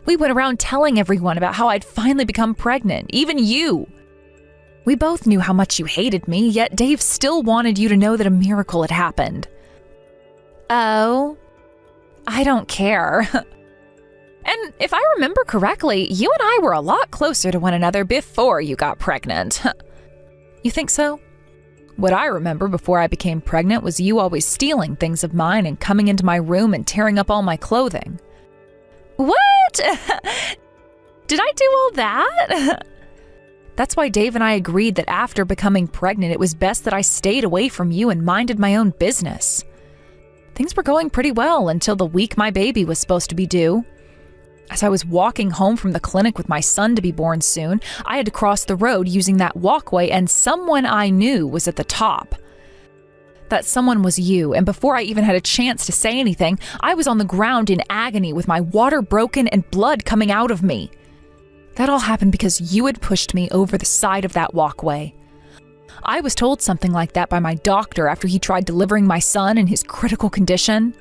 We went around telling everyone about how I'd finally become pregnant, even you. We both knew how much you hated me, yet Dave still wanted you to know that a miracle had happened. Oh, I don't care. And if I remember correctly, you and I were a lot closer to one another before you got pregnant. You think so? What I remember before I became pregnant was you always stealing things of mine and coming into my room and tearing up all my clothing. What? Did I do all that? That's why Dave and I agreed that after becoming pregnant, it was best that I stayed away from you and minded my own business. Things were going pretty well until the week my baby was supposed to be due. As I was walking home from the clinic with my son to be born soon, I had to cross the road using that walkway, and someone I knew was at the top. That someone was you, and before I even had a chance to say anything, I was on the ground in agony with my water broken and blood coming out of me. That all happened because you had pushed me over the side of that walkway. I was told something like that by my doctor after he tried delivering my son in his critical condition.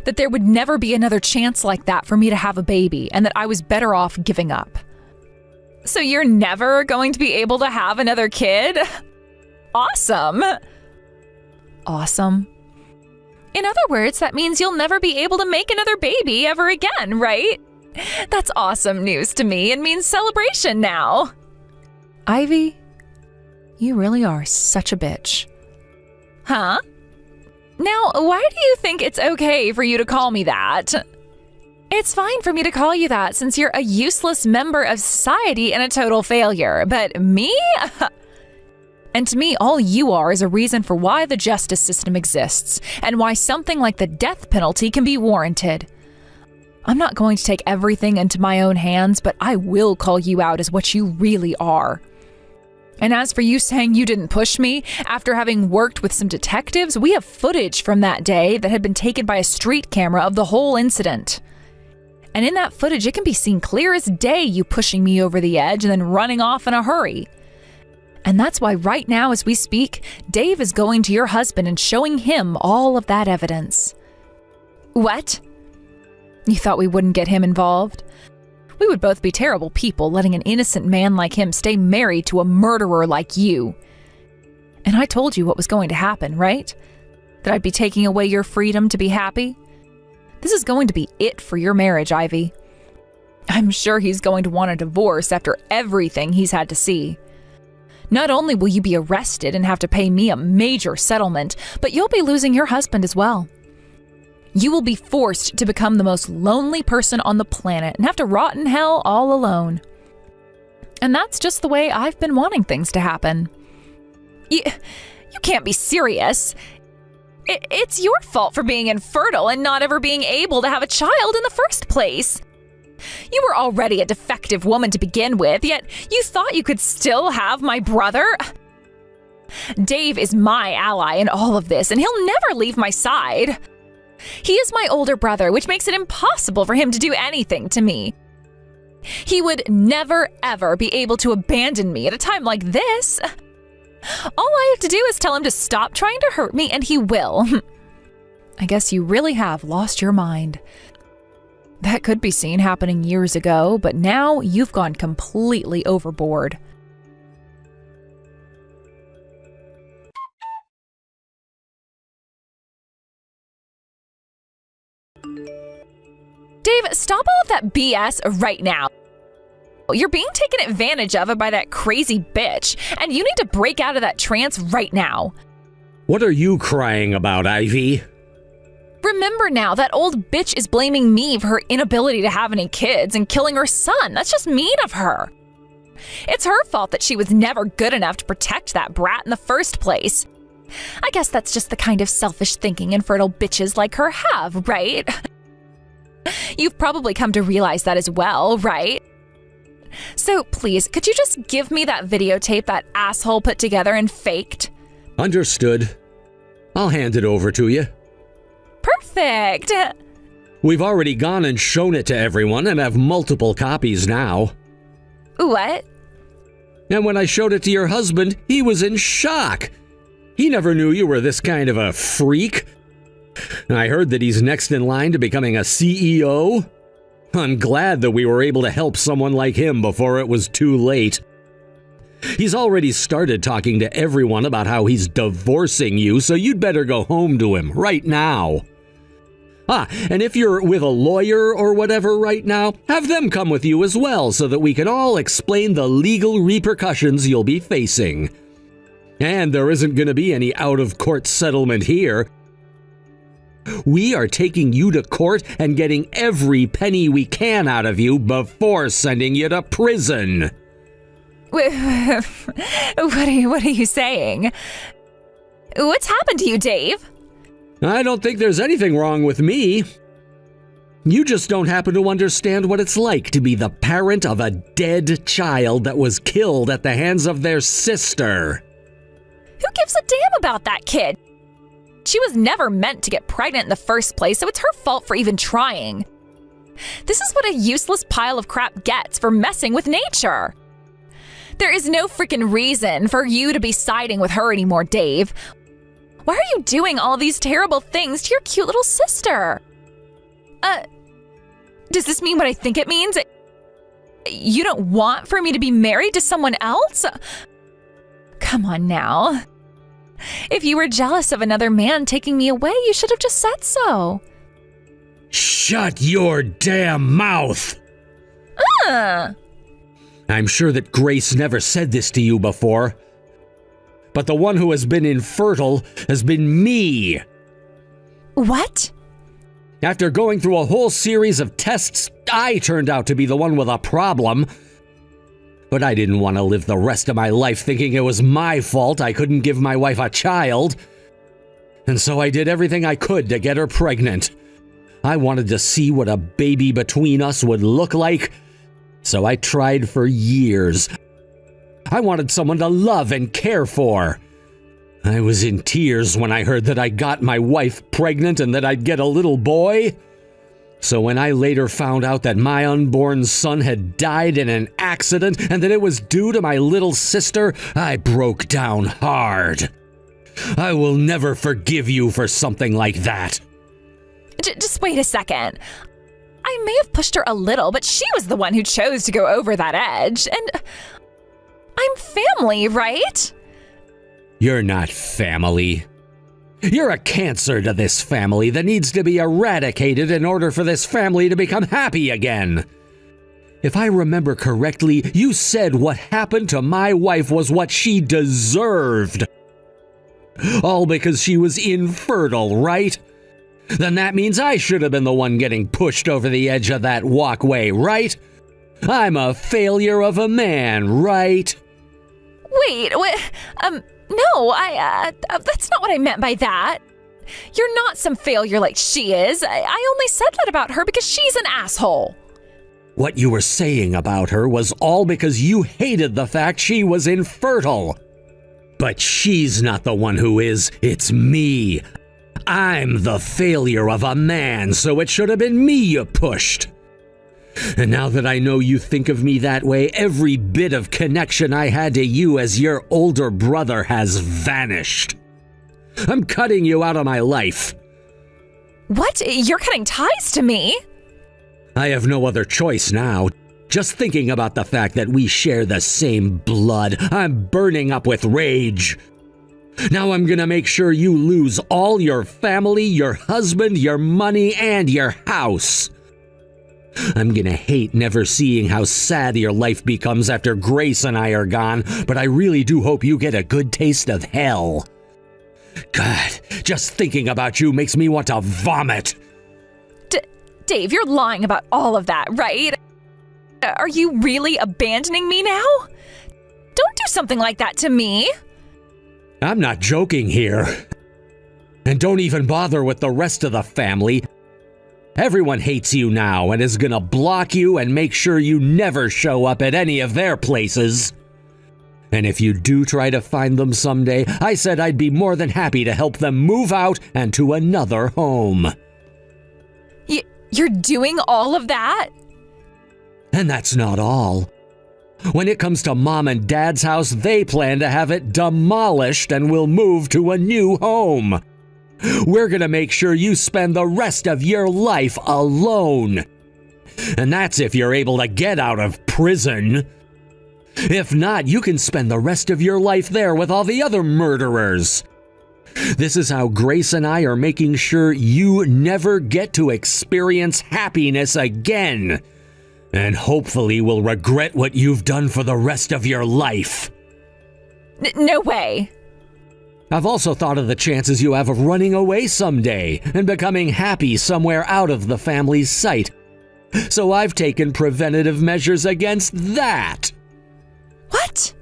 That there would never be another chance like that for me to have a baby, and that I was better off giving up. So you're never going to be able to have another kid? Awesome. Awesome. In other words, that means you'll never be able to make another baby ever again, right? That's awesome news to me and means celebration now. Ivy, you really are such a bitch. Huh? Now, why do you think it's okay for you to call me that? It's fine for me to call you that since you're a useless member of society and a total failure. But me? And to me, all you are is a reason for why the justice system exists and why something like the death penalty can be warranted. I'm not going to take everything into my own hands, but I will call you out as what you really are. And as for you saying you didn't push me, after having worked with some detectives, we have footage from that day that had been taken by a street camera of the whole incident. And in that footage, it can be seen clear as day you pushing me over the edge and then running off in a hurry. And that's why right now as we speak, Dave is going to your husband and showing him all of that evidence. What? You thought we wouldn't get him involved? We would both be terrible people letting an innocent man like him stay married to a murderer like you. And I told you what was going to happen, right? That I'd be taking away your freedom to be happy? This is going to be it for your marriage, Ivy. I'm sure he's going to want a divorce after everything he's had to see. Not only will you be arrested and have to pay me a major settlement, but you'll be losing your husband as well. You will be forced to become the most lonely person on the planet and have to rot in hell all alone. And that's just the way I've been wanting things to happen. You can't be serious. It's your fault for being infertile and not ever being able to have a child in the first place. You were already a defective woman to begin with, yet you thought you could still have my brother? Dave is my ally in all of this, and he'll never leave my side. He is my older brother, which makes it impossible for him to do anything to me. He would never, ever be able to abandon me at a time like this. All I have to do is tell him to stop trying to hurt me, and he will. I guess you really have lost your mind. That could be seen happening years ago, but now you've gone completely overboard. Dave, stop all of that BS right now. You're being taken advantage of by that crazy bitch, and you need to break out of that trance right now. What are you crying about, Ivy? Remember now, that old bitch is blaming me for her inability to have any kids and killing her son. That's just mean of her. It's her fault that she was never good enough to protect that brat in the first place. I guess that's just the kind of selfish thinking infertile bitches like her have, right? You've probably come to realize that as well, right? So please, could you just give me that videotape that asshole put together and faked? Understood. I'll hand it over to you. Perfect! We've already gone and shown it to everyone and have multiple copies now. What? And when I showed it to your husband, he was in shock. He never knew you were this kind of a freak. I heard that he's next in line to becoming a CEO. I'm glad that we were able to help someone like him before it was too late. He's already started talking to everyone about how he's divorcing you, so you'd better go home to him right now. And if you're with a lawyer or whatever right now, have them come with you as well so that we can all explain the legal repercussions you'll be facing. And there isn't going to be any out-of-court settlement here. We are taking you to court and getting every penny we can out of you before sending you to prison. What are you saying? What's happened to you, Dave? I don't think there's anything wrong with me. You just don't happen to understand what it's like to be the parent of a dead child that was killed at the hands of their sister. Who gives a damn about that kid? She was never meant to get pregnant in the first place, so it's her fault for even trying. This is what a useless pile of crap gets for messing with nature. There is no freaking reason for you to be siding with her anymore, Dave. Why are you doing all these terrible things to your cute little sister? Does this mean what I think it means? You don't want for me to be married to someone else? Come on now. If you were jealous of another man taking me away, you should have just said so. Shut your damn mouth! I'm sure that Grace never said this to you before, but the one who has been infertile has been me. What? After going through a whole series of tests, I turned out to be the one with a problem. But I didn't want to live the rest of my life thinking it was my fault I couldn't give my wife a child. And so I did everything I could to get her pregnant. I wanted to see what a baby between us would look like, so I tried for years. I wanted someone to love and care for. I was in tears when I heard that I got my wife pregnant and that I'd get a little boy. So when I later found out that my unborn son had died in an accident and that it was due to my little sister, I broke down hard. I will never forgive you for something like that. Just wait a second. I may have pushed her a little, but she was the one who chose to go over that edge. And I'm family, right? You're not family. You're a cancer to this family that needs to be eradicated in order for this family to become happy again. If I remember correctly, you said what happened to my wife was what she deserved. All because she was infertile, right? Then that means I should have been the one getting pushed over the edge of that walkway, right? I'm a failure of a man, right? Wait, no, that's not what I meant by that. You're not some failure like she is. I only said that about her because she's an asshole. What you were saying about her was all because you hated the fact she was infertile. But she's not the one who is, it's me. I'm the failure of a man, so it should have been me you pushed. And now that I know you think of me that way, every bit of connection I had to you as your older brother has vanished. I'm cutting you out of my life. What? You're cutting ties to me? I have no other choice now. Just thinking about the fact that we share the same blood, I'm burning up with rage. Now I'm gonna make sure you lose all your family, your husband, your money, and your house. I'm gonna hate never seeing how sad your life becomes after Grace and I are gone, but I really do hope you get a good taste of hell. God, just thinking about you makes me want to vomit. Dave, you're lying about all of that, right? Are you really abandoning me now? Don't do something like that to me. I'm not joking here. And don't even bother with the rest of the family. Everyone hates you now and is gonna block you and make sure you never show up at any of their places. And if you do try to find them someday, I said I'd be more than happy to help them move out and to another home. You're doing all of that? And that's not all. When it comes to Mom and Dad's house, they plan to have it demolished and will move to a new home. We're gonna make sure you spend the rest of your life alone. And that's if you're able to get out of prison. If not, you can spend the rest of your life there with all the other murderers. This is how Grace and I are making sure you never get to experience happiness again. And hopefully will regret what you've done for the rest of your life. No way. I've also thought of the chances you have of running away someday and becoming happy somewhere out of the family's sight. So I've taken preventative measures against that. What?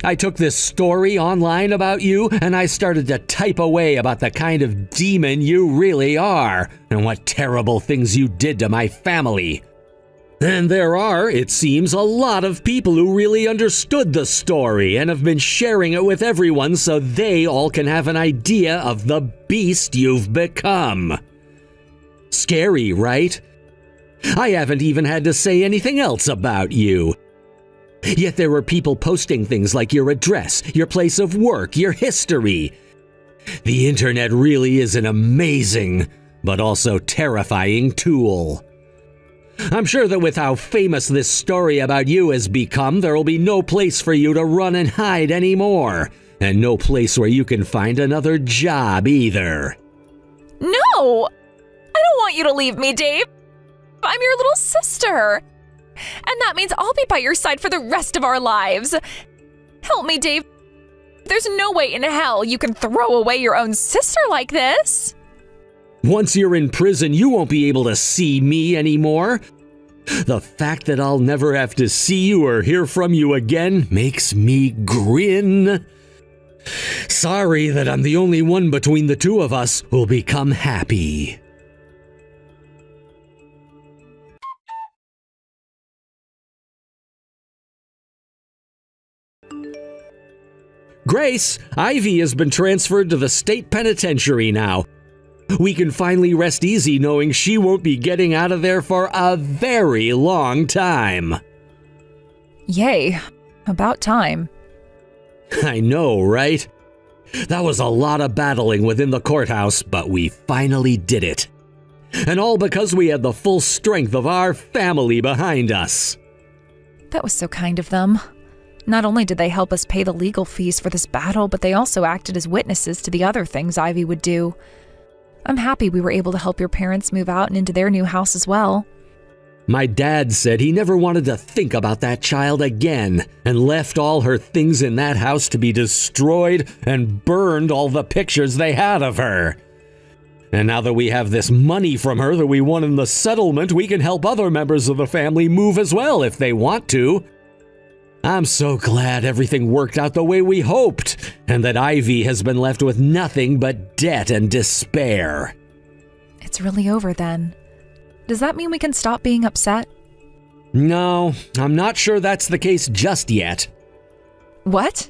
I took this story online about you and I started to type away about the kind of demon you really are and what terrible things you did to my family. And there are, it seems, a lot of people who really understood the story and have been sharing it with everyone so they all can have an idea of the beast you've become. Scary, right? I haven't even had to say anything else about you. Yet there were people posting things like your address, your place of work, your history. The internet really is an amazing, but also terrifying tool. I'm sure that with how famous this story about you has become, there will be no place for you to run and hide anymore, and no place where you can find another job either. No! I don't want you to leave me, Dave. I'm your little sister. And that means I'll be by your side for the rest of our lives. Help me, Dave. There's no way in hell you can throw away your own sister like this. Once you're in prison, you won't be able to see me anymore. The fact that I'll never have to see you or hear from you again makes me grin. Sorry that I'm the only one between the two of us who'll become happy. Grace, Ivy has been transferred to the state penitentiary now. We can finally rest easy knowing she won't be getting out of there for a very long time. Yay. About time. I know, right? That was a lot of battling within the courthouse, but we finally did it. And all because we had the full strength of our family behind us. That was so kind of them. Not only did they help us pay the legal fees for this battle, but they also acted as witnesses to the other things Ivy would do. I'm happy we were able to help your parents move out and into their new house as well. My dad said he never wanted to think about that child again and left all her things in that house to be destroyed and burned all the pictures they had of her. And now that we have this money from her that we won in the settlement, we can help other members of the family move as well if they want to. I'm so glad everything worked out the way we hoped, and that Ivy has been left with nothing but debt and despair. It's really over then. Does that mean we can stop being upset? No, I'm not sure that's the case just yet. What?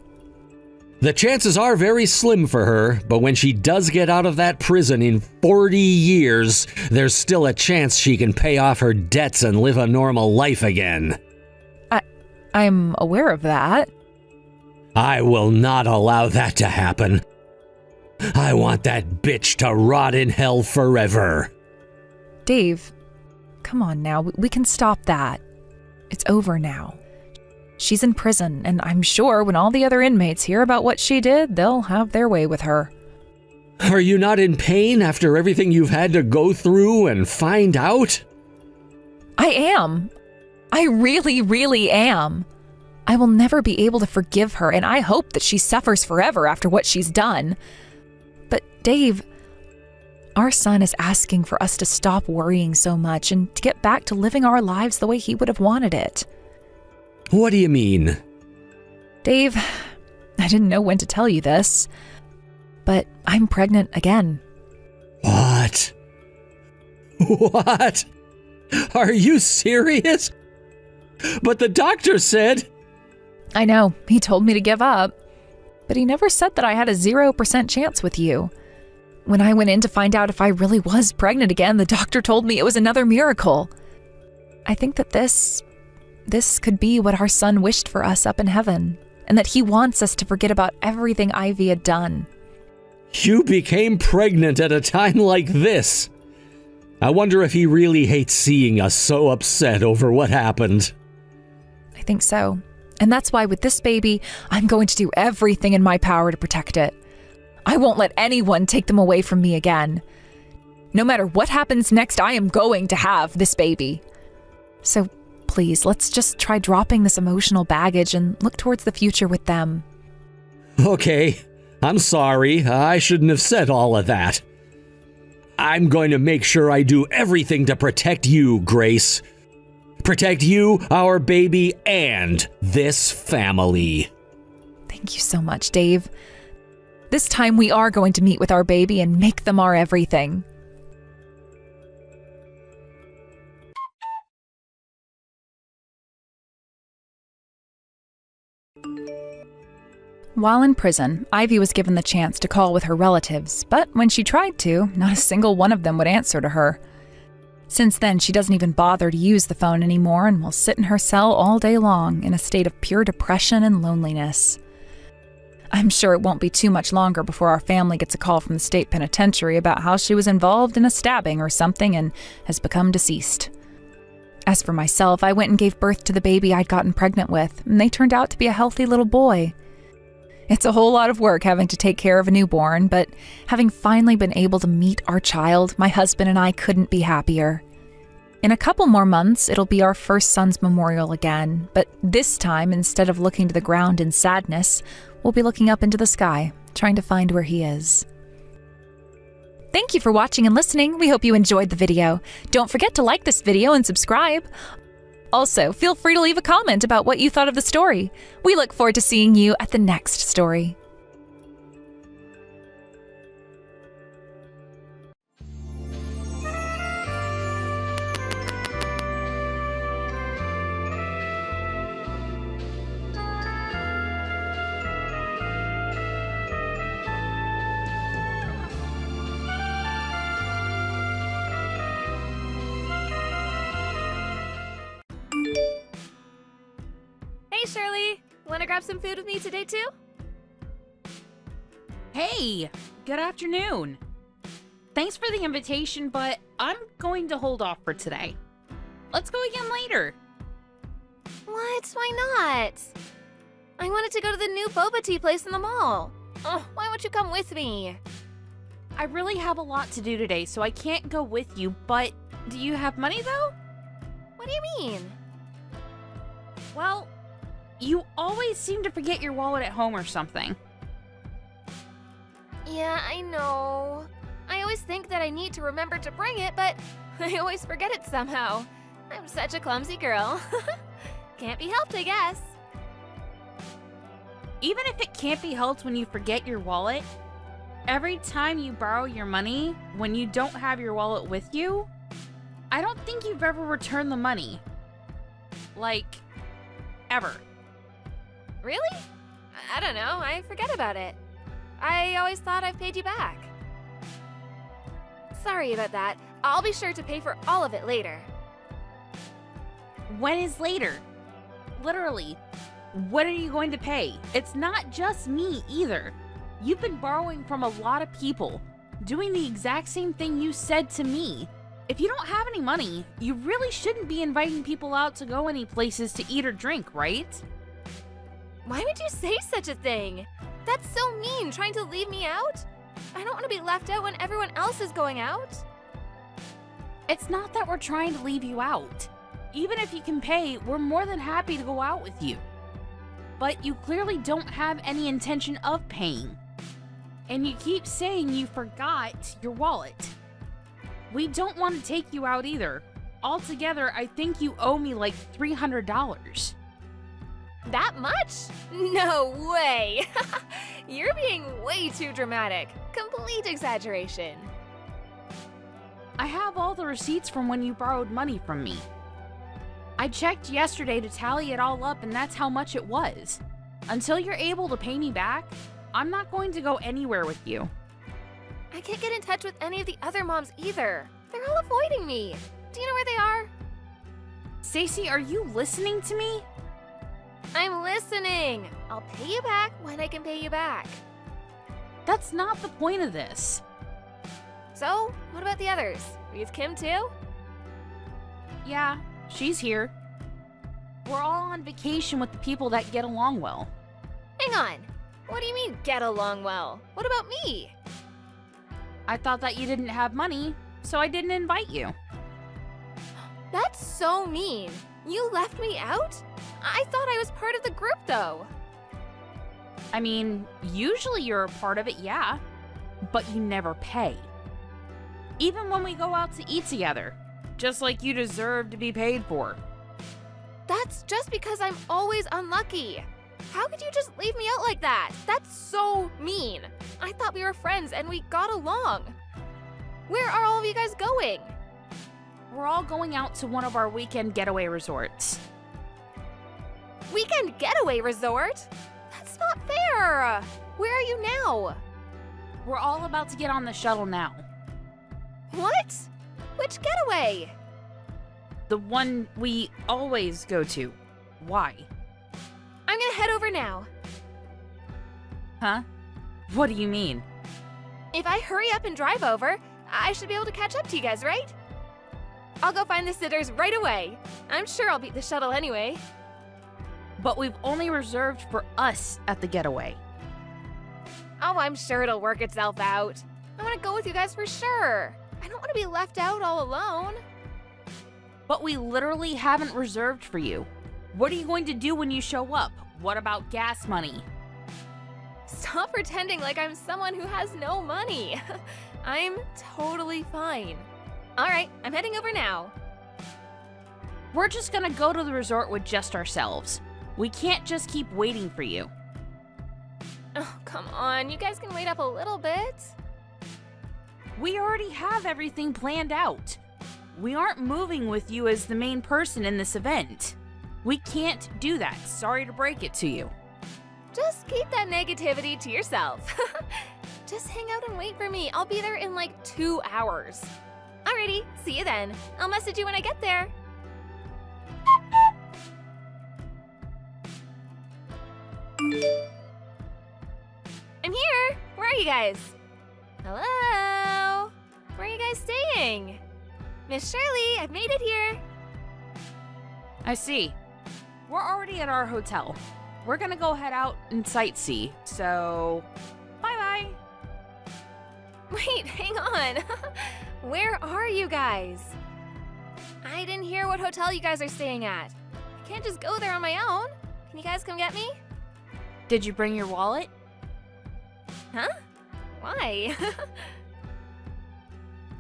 The chances are very slim for her, but when she does get out of that prison in 40 years, there's still a chance she can pay off her debts and live a normal life again. I'm aware of that. I will not allow that to happen. I want that bitch to rot in hell forever. Dave, come on now. We can stop that. It's over now. She's in prison, and I'm sure when all the other inmates hear about what she did, they'll have their way with her. Are you not in pain after everything you've had to go through and find out? I am. I really, really am. I will never be able to forgive her, and I hope that she suffers forever after what she's done. But Dave, our son is asking for us to stop worrying so much and to get back to living our lives the way he would have wanted it. What do you mean? Dave, I didn't know when to tell you this, but I'm pregnant again. What? What? Are you serious? But the doctor said... I know, he told me to give up, but he never said that I had a 0% chance with you. When I went in to find out if I really was pregnant again, the doctor told me it was another miracle. I think that this could be what our son wished for us up in heaven, and that he wants us to forget about everything Ivy had done. You became pregnant at a time like this. I wonder if he really hates seeing us so upset over what happened. I think so. And that's why with this baby, I'm going to do everything in my power to protect it. I won't let anyone take them away from me again. No matter what happens next, I am going to have this baby. So please, let's just try dropping this emotional baggage and look towards the future with them. Okay, I'm sorry. I shouldn't have said all of that. I'm going to make sure I do everything to protect you, Grace. Protect you, our baby, and this family. Thank you so much, Dave. This time we are going to meet with our baby and make them our everything. While in prison, Ivy was given the chance to call with her relatives, but when she tried to, not a single one of them would answer to her. Since then, she doesn't even bother to use the phone anymore and will sit in her cell all day long in a state of pure depression and loneliness. I'm sure it won't be too much longer before our family gets a call from the state penitentiary about how she was involved in a stabbing or something and has become deceased. As for myself, I went and gave birth to the baby I'd gotten pregnant with, and they turned out to be a healthy little boy. It's a whole lot of work having to take care of a newborn, but having finally been able to meet our child, my husband and I couldn't be happier. In a couple more months, it'll be our first son's memorial again, but this time, instead of looking to the ground in sadness, we'll be looking up into the sky, trying to find where he is. Thank you for watching and listening. We hope you enjoyed the video. Don't forget to like this video and subscribe. Also, feel free to leave a comment about what you thought of the story. We look forward to seeing you at the next story. Shirley. Want to grab some food with me today, too? Hey, good afternoon. Thanks for the invitation, but I'm going to hold off for today. Let's go again later. What? Why not? I wanted to go to the new boba tea place in the mall. Oh, why won't you come with me? I really have a lot to do today, so I can't go with you, but do you have money though? What do you mean? Well, you always seem to forget your wallet at home or something. Yeah, I know. I always think that I need to remember to bring it, but I always forget it somehow. I'm such a clumsy girl. Can't be helped, I guess. Even if it can't be helped when you forget your wallet, every time you borrow your money when you don't have your wallet with you, I don't think you've ever returned the money. Like, ever. Really? I don't know. I forget about it. I always thought I paid you back. Sorry about that. I'll be sure to pay for all of it later. When is later? Literally, when are you going to pay? It's not just me either. You've been borrowing from a lot of people, doing the exact same thing you said to me. If you don't have any money, you really shouldn't be inviting people out to go any places to eat or drink, right? Why would you say such a thing? That's so mean, trying to leave me out. I don't want to be left out when everyone else is going out. It's not that we're trying to leave you out. Even if you can pay, we're more than happy to go out with you. But you clearly don't have any intention of paying. And you keep saying you forgot your wallet. We don't want to take you out either. Altogether, I think you owe me like $300. That much? No way! You're being way too dramatic. Complete exaggeration. I have all the receipts from when you borrowed money from me. I checked yesterday to tally it all up, and that's how much it was. Until you're able to pay me back, I'm not going to go anywhere with you. I can't get in touch with any of the other moms either. They're all avoiding me. Do you know where they are? Stacey, are you listening to me? I'm listening. I'll pay you back when I can pay you back. That's not the point of this. So, what about the others? Are you with Kim too? Yeah, she's here. We're all on vacation with the people that get along well. Hang on. What do you mean, get along well? What about me? I thought that you didn't have money, so I didn't invite you. That's so mean. You left me out? I thought I was part of the group, though. I mean, usually you're a part of it, yeah, but you never pay. Even when we go out to eat together, just like you deserve to be paid for. That's just because I'm always unlucky. How could you just leave me out like that? That's so mean. I thought we were friends and we got along. Where are all of you guys going? We're all going out to one of our weekend getaway resorts. Weekend getaway resort? That's not fair. Where are you now? We're all about to get on the shuttle now. What? Which getaway? The one we always go to. Why? I'm gonna head over now. Huh? What do you mean? If I hurry up and drive over, I should be able to catch up to you guys, right? I'll go find the sitters right away. I'm sure I'll beat the shuttle anyway. But we've only reserved for us at the getaway. Oh, I'm sure it'll work itself out. I want to go with you guys for sure. I don't want to be left out all alone. But we literally haven't reserved for you. What are you going to do when you show up? What about gas money? Stop pretending like I'm someone who has no money. I'm totally fine. All right, I'm heading over now. We're just gonna go to the resort with just ourselves. We can't just keep waiting for you. Oh, come on. You guys can wait up a little bit. We already have everything planned out. We aren't moving with you as the main person in this event. We can't do that. Sorry to break it to you. Just keep that negativity to yourself. Just hang out and wait for me. I'll be there in like 2 hours. Alrighty, see you then. I'll message you when I get there. you guys? Hello? Where are you guys staying? Miss Shirley, I've made it here. I see. We're already at our hotel. We're gonna go head out and sightsee, so bye-bye. Wait, hang on. Where are you guys? I didn't hear what hotel you guys are staying at. I can't just go there on my own. Can you guys come get me? Did you bring your wallet? Huh? Why?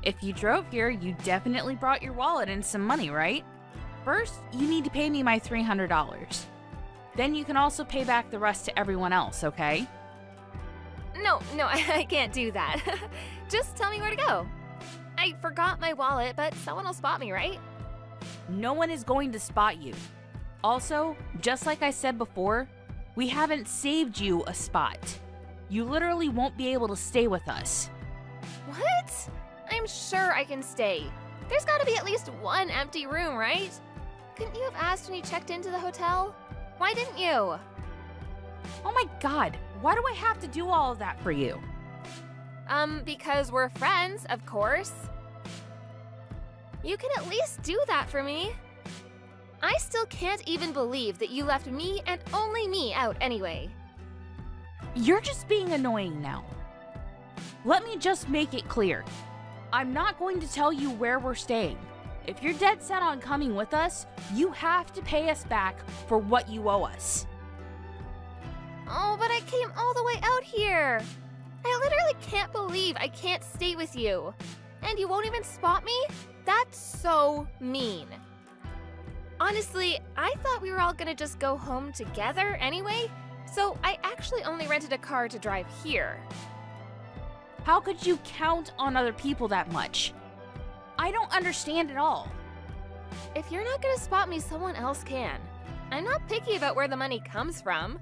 If you drove here, you definitely brought your wallet and some money, right? First, you need to pay me my $300. Then you can also pay back the rest to everyone else, okay? No, I can't do that. Just tell me where to go. I forgot my wallet, but someone will spot me, right? No one is going to spot you. Also, just like I said before, we haven't saved you a spot. You literally won't be able to stay with us. What? I'm sure I can stay. There's gotta be at least one empty room, right? Couldn't you have asked when you checked into the hotel? Why didn't you? Oh my god, why do I have to do all of that for you? Because we're friends, of course. You can at least do that for me. I still can't even believe that you left me and only me out anyway. You're just being annoying now. Let me just make it clear. I'm not going to tell you where we're staying. If you're dead set on coming with us, you have to pay us back for what you owe us. Oh, but I came all the way out here. I literally can't believe I can't stay with you. And you won't even spot me? That's so mean. Honestly, I thought we were all gonna just go home together anyway, so I actually only rented a car to drive here. How could you count on other people that much? I don't understand at all. If you're not gonna spot me, someone else can. I'm not picky about where the money comes from.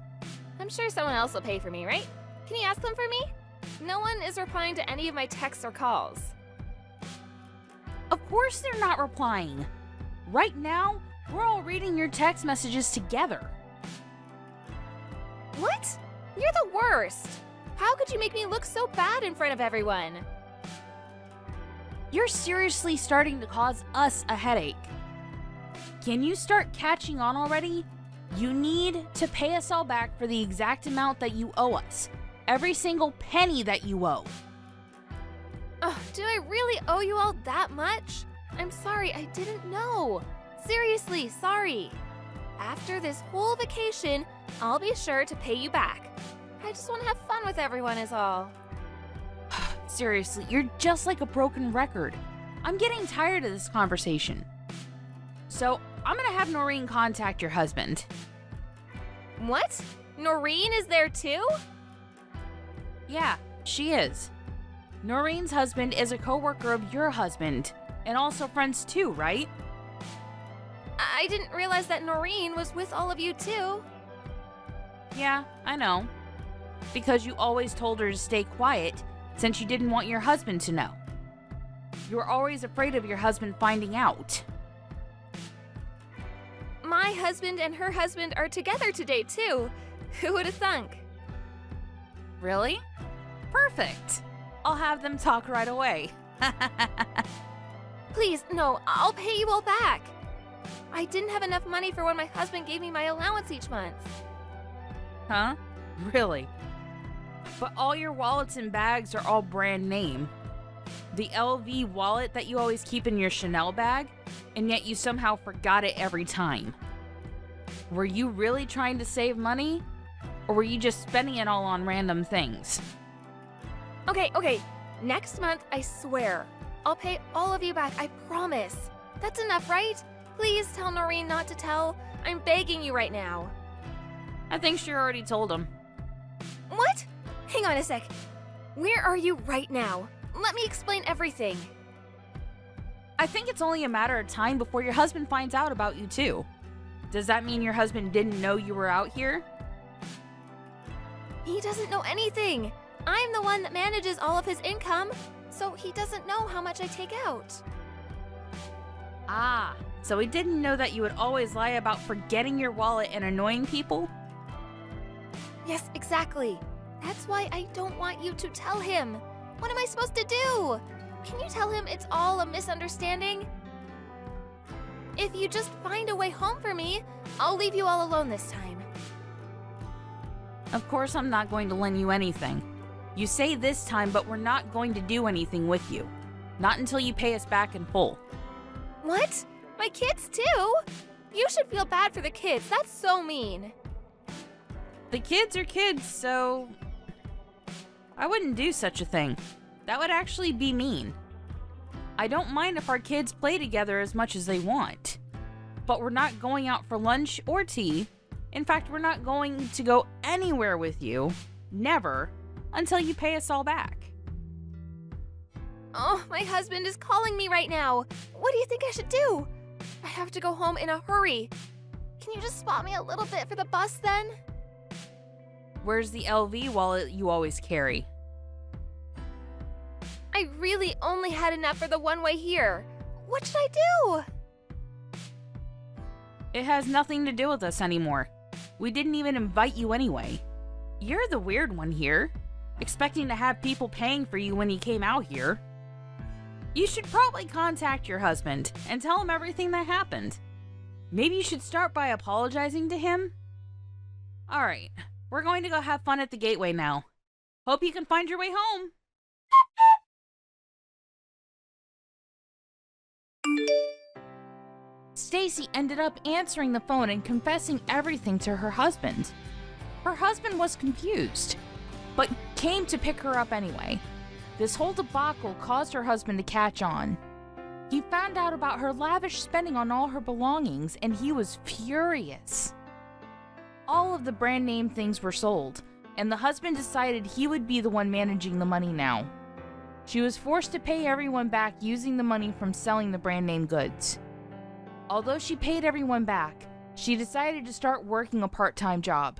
I'm sure someone else will pay for me, right? Can you ask them for me? No one is replying to any of my texts or calls. Of course they're not replying. Right now, we're all reading your text messages together. What? You're the worst. How could you make me look so bad in front of everyone? You're seriously starting to cause us a headache. Can you start catching on already? You need to pay us all back for the exact amount that you owe us. Every single penny that you owe. Ugh, do I really owe you all that much? I'm sorry, I didn't know. Seriously, sorry. After this whole vacation, I'll be sure to pay you back. I just want to have fun with everyone is all. Seriously, you're just like a broken record. I'm getting tired of this conversation. So, I'm gonna have Noreen contact your husband. What? Noreen is there too? Yeah, she is. Noreen's husband is a coworker of your husband, and also friends too, right? I didn't realize that Noreen was with all of you too. Yeah, I know. Because you always told her to stay quiet, since you didn't want your husband to know. You were always afraid of your husband finding out. My husband and her husband are together today too. Who would have thunk? Really? Perfect. I'll have them talk right away. Please, no, I'll pay you all back. I didn't have enough money for when my husband gave me my allowance each month. Huh? Really? But all your wallets and bags are all brand name. The LV wallet that you always keep in your Chanel bag, and yet you somehow forgot it every time. Were you really trying to save money? Or were you just spending it all on random things? Okay. Next month, I swear. I'll pay all of you back, I promise. That's enough, right? Please tell Noreen not to tell. I'm begging you right now. I think she already told him. What? Hang on a sec. Where are you right now? Let me explain everything. I think it's only a matter of time before your husband finds out about you too. Does that mean your husband didn't know you were out here? He doesn't know anything. I'm the one that manages all of his income, so he doesn't know how much I take out. Ah, so he didn't know that you would always lie about forgetting your wallet and annoying people? Yes, exactly. That's why I don't want you to tell him. What am I supposed to do? Can you tell him it's all a misunderstanding? If you just find a way home for me, I'll leave you all alone this time. Of course I'm not going to lend you anything. You say this time, but we're not going to do anything with you. Not until you pay us back in full. What? My kids too? You should feel bad for the kids. That's so mean. The kids are kids, so I wouldn't do such a thing. That would actually be mean. I don't mind if our kids play together as much as they want, but we're not going out for lunch or tea. In fact, we're not going to go anywhere with you, never, until you pay us all back. Oh, my husband is calling me right now. What do you think I should do? I have to go home in a hurry. Can you just spot me a little bit for the bus then? Where's the LV wallet you always carry? I really only had enough for the one-way here. What should I do? It has nothing to do with us anymore. We didn't even invite you anyway. You're the weird one here, expecting to have people paying for you when he came out here. You should probably contact your husband and tell him everything that happened. Maybe you should start by apologizing to him? Alright, we're going to go have fun at the gateway now. Hope you can find your way home. Stacy ended up answering the phone and confessing everything to her husband. Her husband was confused, but came to pick her up anyway. This whole debacle caused her husband to catch on. He found out about her lavish spending on all her belongings, and he was furious. All of the brand name things were sold, and the husband decided he would be the one managing the money now. She was forced to pay everyone back using the money from selling the brand name goods. Although she paid everyone back, she decided to start working a part-time job.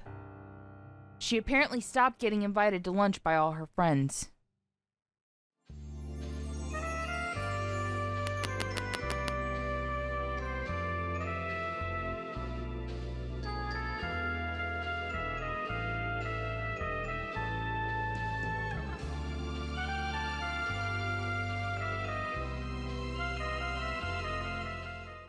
She apparently stopped getting invited to lunch by all her friends.